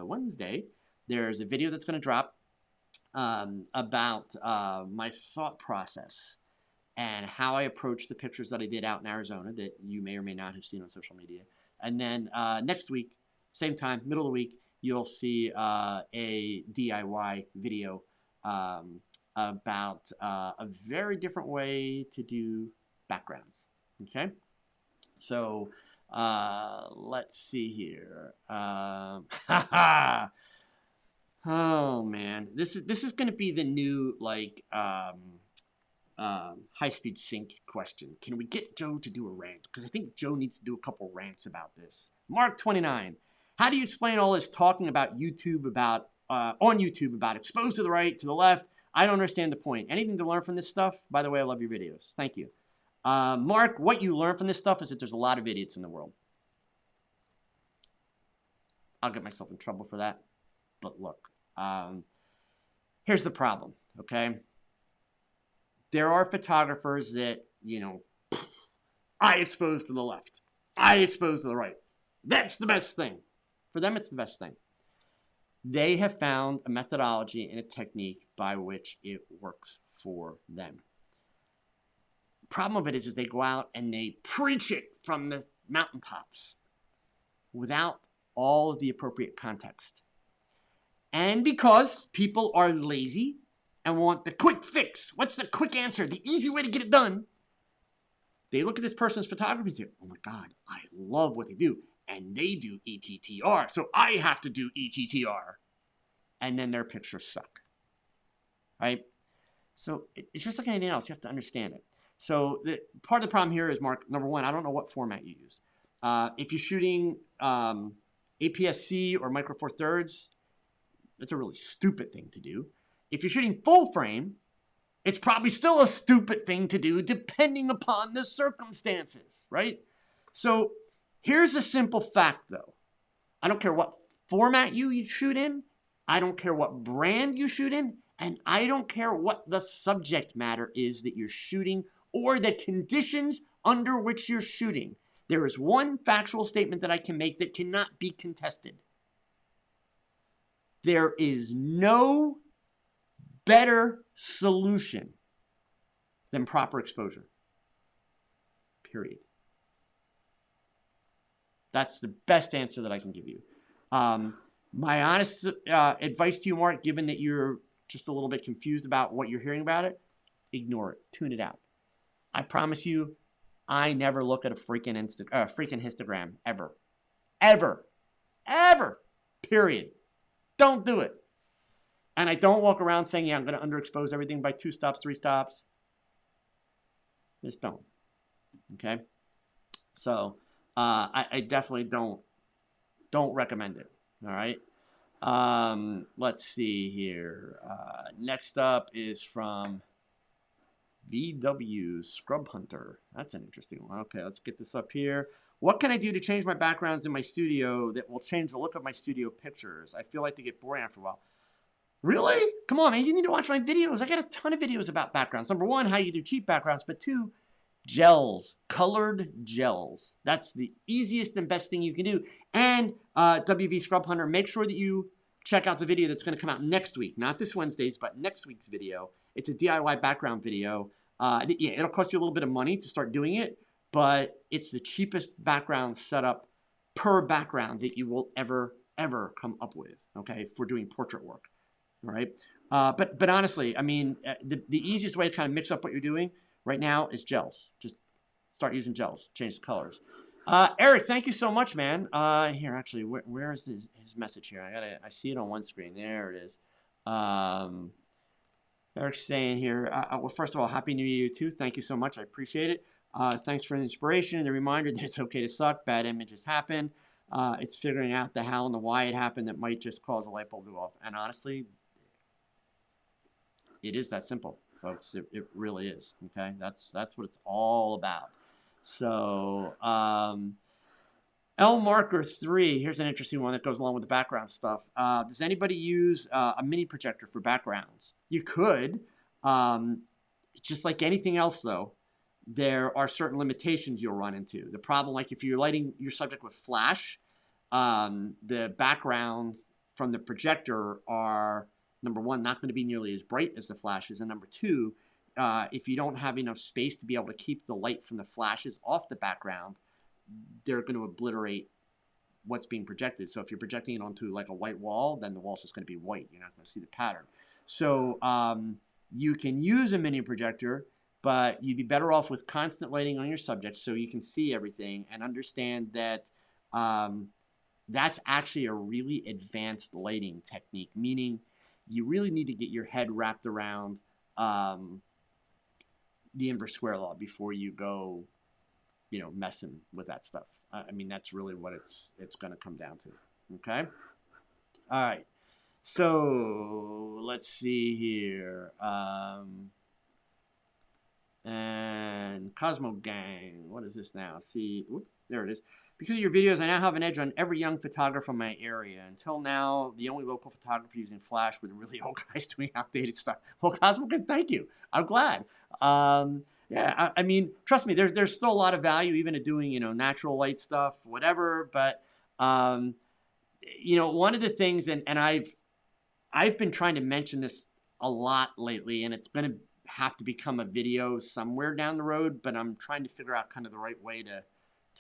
Wednesday, there's a video that's going to drop about my thought process and how I approach the pictures that I did out in Arizona that you may or may not have seen on social media. And then next week, same time, middle of the week, you'll see a DIY video about a very different way to do backgrounds. Okay, so let's see here. Oh man, this is going to be the new like high-speed sync question. Can we get Joe to do a rant? Because I think Joe needs to do a couple rants about this. Mark 29. How do you explain all this talking about YouTube about on YouTube about exposed to the right, to the left? I don't understand the point. Anything to learn from this stuff? By the way, I love your videos. Thank you. Mark, what you learn from this stuff is that there's a lot of idiots in the world. I'll get myself in trouble for that. But look, here's the problem, okay? There are photographers that, you know, I expose to the left. I expose to the right. That's the best thing. For them, it's the best thing. They have found a methodology and a technique by which it works for them. The problem of it is they go out and they preach it from the mountaintops without all of the appropriate context. And because people are lazy and want the quick fix, what's the quick answer, the easy way to get it done, they look at this person's photography and say, oh my God, I love what they do. And they do ETTR, so I have to do ETTR. And then their pictures suck, right? So it's just like anything else. You have to understand it. So part of the problem here is, Mark, number one, I don't know what format you use. If you're shooting APS-C or Micro Four Thirds, that's a really stupid thing to do. If you're shooting full frame, it's probably still a stupid thing to do depending upon the circumstances, right? So here's a simple fact, though. I don't care what format you shoot in. I don't care what brand you shoot in. And I don't care what the subject matter is that you're shooting or the conditions under which you're shooting. There is one factual statement that I can make that cannot be contested. There is no better solution than proper exposure. Period. That's the best answer that I can give you. My honest advice to you, Mark, given that you're just a little bit confused about what you're hearing about it, ignore it. Tune it out. I promise you, I never look at a freaking histogram ever. Ever. Ever. Period. Don't do it. And I don't walk around saying, yeah, I'm going to underexpose everything by 2 stops, 3 stops. Just don't. Okay? So I definitely don't recommend it. All right? Let's see here. Next up is from VW Scrub Hunter. That's an interesting one. Okay, let's get this up here. What can I do to change my backgrounds in my studio that will change the look of my studio pictures? I feel like they get boring after a while. Really? Come on, man. You need to watch my videos. I got a ton of videos about backgrounds. Number one, how you do cheap backgrounds. But two, gels. Colored gels. That's the easiest and best thing you can do. And WV Scrub Hunter, make sure that you check out the video that's going to come out next week. Not this Wednesday's, but next week's video. It's a DIY background video. Yeah, it'll cost you a little bit of money to start doing it, but it's the cheapest background setup per background that you will ever come up with, okay, for doing portrait work, all right? But honestly, I mean, the easiest way to kind of mix up what you're doing right now is gels. Just start using gels, change the colors. Eric, thank you so much, man. Here, actually, where is his message here? I see it on one screen. There it is. Eric's saying here, well, first of all, Happy New Year too. Thank you so much. I appreciate it. Thanks for the inspiration and the reminder that it's okay to suck. Bad images happen. It's figuring out the how and the why it happened that might just cause a light bulb to go off. And honestly, it is that simple. folks. It really is. Okay, that's what it's all about. So L marker 3, here's an interesting one that goes along with the background stuff. Does anybody use a mini projector for backgrounds? You could. Just like anything else, though, there are certain limitations you'll run into. The problem, like if you're lighting your subject with flash, the backgrounds from the projector are, number one, not going to be nearly as bright as the flashes, and number two, if you don't have enough space to be able to keep the light from the flashes off the background, they're going to obliterate what's being projected. So if you're projecting it onto like a white wall, then the wall's just going to be white. You're not going to see the pattern. So you can use a mini projector, but you'd be better off with constant lighting on your subject so you can see everything and understand that that's actually a really advanced lighting technique, meaning you really need to get your head wrapped around the inverse square law before you go, messing with that stuff. I mean, that's really what it's going to come down to. Okay. All right. So let's see here. And Cosmo Gang, what is this now? See, whoop, there it is. Because of your videos, I now have an edge on every young photographer in my area. Until now, the only local photographer using flash were the really old guys doing outdated stuff. Well, Cosmo Gang, thank you. I'm glad. Yeah, I mean, trust me, there's still a lot of value even in doing, natural light stuff, whatever. But, one of the things, and I've been trying to mention this a lot lately, and it's going to have to become a video somewhere down the road, but I'm trying to figure out kind of the right way to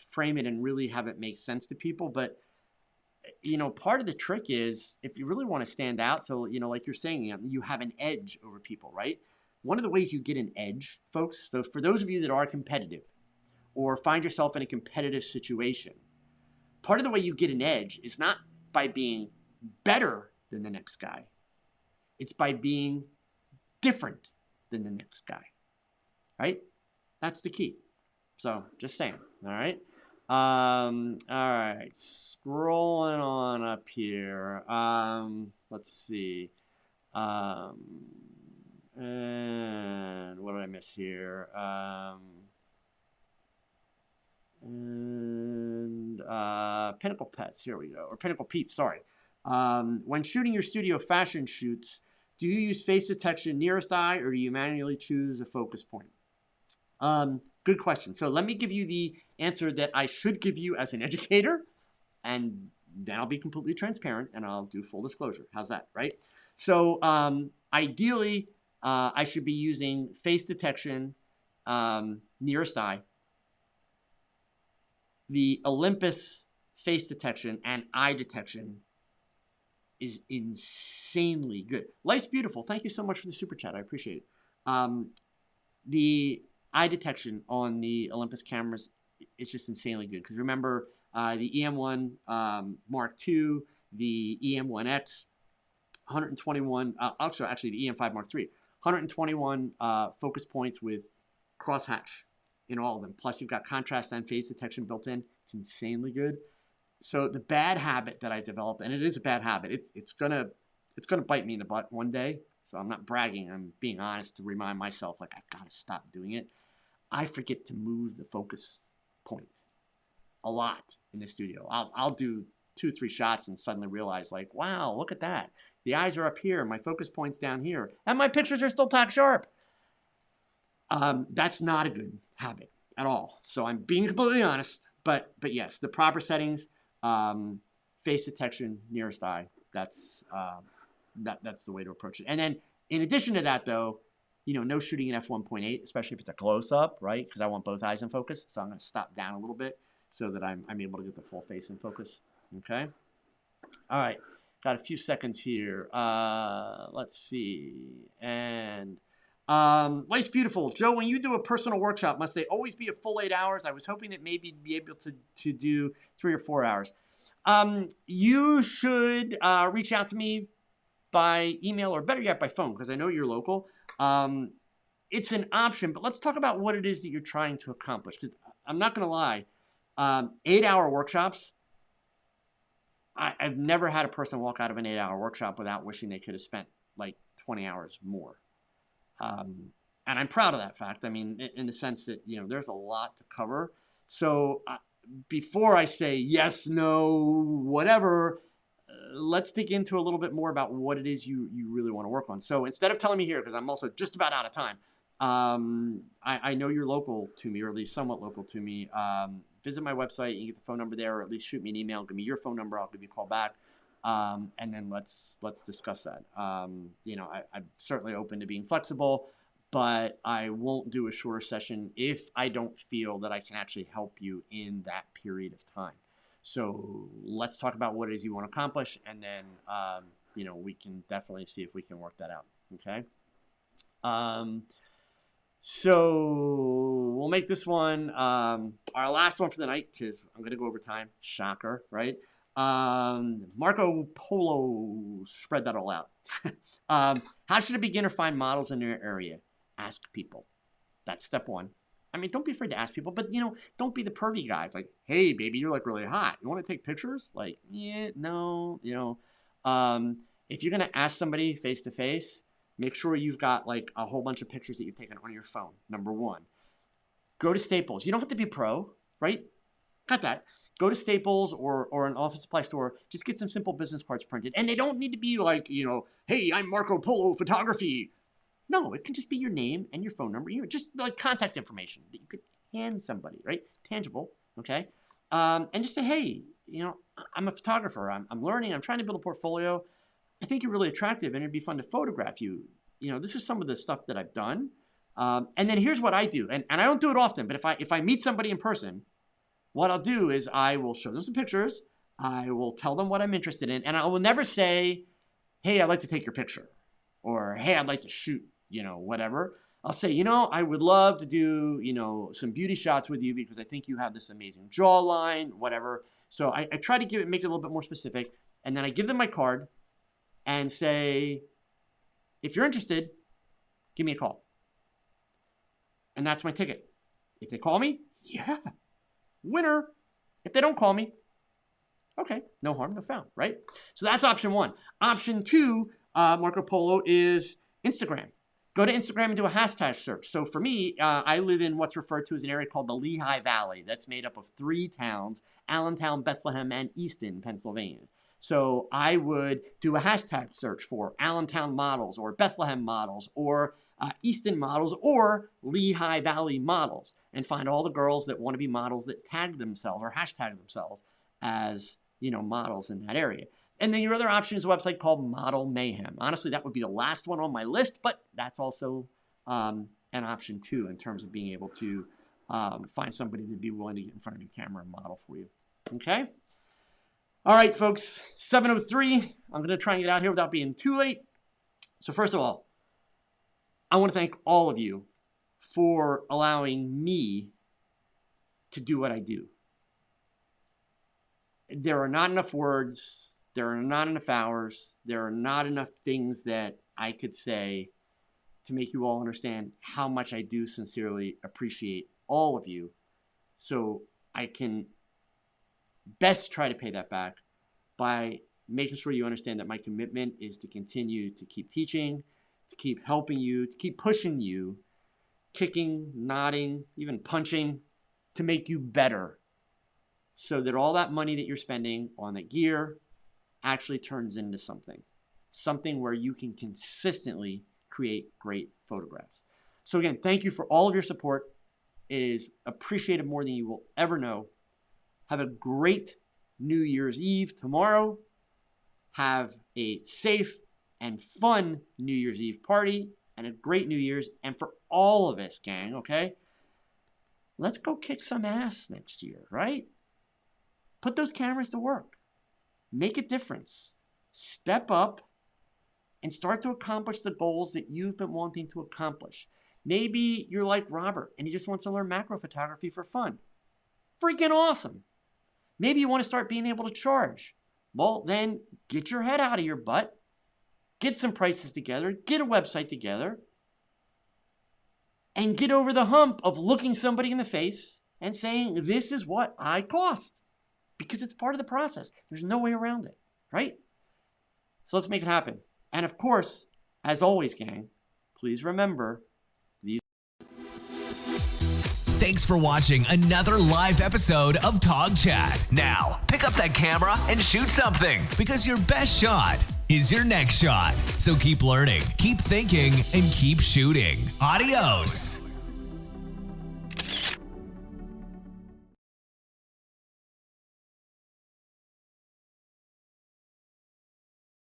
frame it and really have it make sense to people. But, part of the trick is if you really want to stand out, so, like you're saying, you have an edge over people, right? One of the ways you get an edge, folks, so for those of you that are competitive or find yourself in a competitive situation, part of the way you get an edge is not by being better than the next guy. It's by being different than the next guy, right? That's the key. So just saying, all right? All right, scrolling on up here. Let's see. And what did I miss here? Pinnacle Pets, here we go. Or Pinnacle Pete, sorry. When shooting your studio fashion shoots, do you use face detection nearest eye or do you manually choose a focus point? Good question. So let me give you the answer that I should give you as an educator, and then I'll be completely transparent and I'll do full disclosure. How's that, right? So ideally, I should be using face detection nearest eye. The Olympus face detection and eye detection is insanely good. Life's beautiful. Thank you so much for the super chat. I appreciate it. The eye detection on the Olympus cameras is just insanely good. Because remember, the EM1 Mark II, the EM1X, 121, actually the EM5 Mark III, 121 focus points with crosshatch in all of them. Plus you've got contrast and phase detection built in. It's insanely good. So the bad habit that I developed, and it is a bad habit, it's gonna bite me in the butt one day. So I'm not bragging, I'm being honest to remind myself, like, I've got to stop doing it. I forget to move the focus point a lot in the studio. I'll do 2-3 shots and suddenly realize, like, wow, look at that. The eyes are up here, my focus point's down here, and my pictures are still tack sharp. That's not a good habit at all. So I'm being completely honest, but yes, the proper settings, face detection, nearest eye, that's the way to approach it. And then in addition to that, though, no shooting in f1.8, especially if it's a close-up, right? Because I want both eyes in focus. So I'm going to stop down a little bit so that I'm able to get the full face in focus. Okay? All right. Got a few seconds here. Let's see. And Life's beautiful. Joe, when you do a personal workshop, must they always be a full 8 hours? I was hoping that maybe you'd be able to do 3 or 4 hours. You should reach out to me by email or better yet by phone because I know you're local. It's an option, but let's talk about what it is that you're trying to accomplish. Because I'm not going to lie, 8-hour workshops, I've never had a person walk out of an 8-hour workshop without wishing they could have spent like 20 hours more. And I'm proud of that fact. I mean, in the sense that, there's a lot to cover. So before I say yes, no, whatever, let's dig into a little bit more about what it is you really want to work on. So instead of telling me here, because I'm also just about out of time, I know you're local to me, or at least somewhat local to me. Visit my website. You can get the phone number there, or at least shoot me an email. Give me your phone number. I'll give you a call back. And then let's discuss that. I'm certainly open to being flexible, but I won't do a shorter session if I don't feel that I can actually help you in that period of time. So let's talk about what it is you want to accomplish, and then we can definitely see if we can work that out. Okay. So we'll make this one our last one for the night, because I'm going to go over time. Shocker, right? Marco Polo, spread that all out. How should a beginner find models in their area? Ask people. That's step one. I mean, don't be afraid to ask people, but, don't be the pervy guys. Like, hey, baby, you're like really hot. You want to take pictures? Like, yeah, no, if you're going to ask somebody face to face, make sure you've got like a whole bunch of pictures that you've taken on your phone. Number one, go to Staples. You don't have to be a pro, right? Got that. Go to Staples or an office supply store. Just get some simple business cards printed. And they don't need to be like, hey, I'm Marco Polo Photography. No, it can just be your name and your phone number. Just like contact information that you could hand somebody, right? Tangible, okay? And just say, hey, I'm a photographer. I'm learning. I'm trying to build a portfolio. I think you're really attractive, and it'd be fun to photograph you. This is some of the stuff that I've done. And then here's what I do. And I don't do it often, but if I meet somebody in person, what I'll do is I will show them some pictures. I will tell them what I'm interested in. And I will never say, hey, I'd like to take your picture. Or, hey, I'd like to shoot, whatever. I'll say, I would love to do, some beauty shots with you because I think you have this amazing jawline, whatever. So I try to make it a little bit more specific. And then I give them my card and say, if you're interested, give me a call. And that's my ticket. If they call me, yeah, winner. If they don't call me, okay, no harm, no foul, right? So that's option one. Option two, Marco Polo, is Instagram. Go to Instagram and do a hashtag search. So for me, I live in what's referred to as an area called the Lehigh Valley. That's made up of 3 towns, Allentown, Bethlehem, and Easton, Pennsylvania. So I would do a hashtag search for Allentown models or Bethlehem models or Easton models or Lehigh Valley models, and find all the girls that want to be models that tag themselves or hashtag themselves as, models in that area. And then your other option is a website called Model Mayhem. Honestly, that would be the last one on my list, but that's also an option too, in terms of being able to find somebody that'd be willing to get in front of your camera and model for you. Okay? All right, folks, 7:03. I'm going to try and get out here without being too late. So first of all, I want to thank all of you for allowing me to do what I do. There are not enough words. There are not enough hours. There are not enough things that I could say to make you all understand how much I do sincerely appreciate all of you. So I can best try to pay that back by making sure you understand that my commitment is to continue to keep teaching, to keep helping you, to keep pushing you, kicking, nodding, even punching, to make you better, so that all that money that you're spending on the gear actually turns into something where you can consistently create great photographs. So again, thank you for all of your support. It is appreciated more than you will ever know. Have a great New Year's Eve tomorrow. Have a safe and fun New Year's Eve party and a great New Year's. And for all of us, gang, okay? Let's go kick some ass next year, right? Put those cameras to work. Make a difference. Step up and start to accomplish the goals that you've been wanting to accomplish. Maybe you're like Robert and he just wants to learn macro photography for fun. Freaking awesome. Maybe you want to start being able to charge. Well, then get your head out of your butt. Get some prices together. Get a website together. And get over the hump of looking somebody in the face and saying, this is what I cost. Because it's part of the process. There's no way around it, right? So let's make it happen. And of course, as always, gang, Please remember, Thanks for watching another live episode of TOGCHAT. Now, pick up that camera and shoot something, because your best shot is your next shot. So keep learning, keep thinking, and keep shooting. Adios.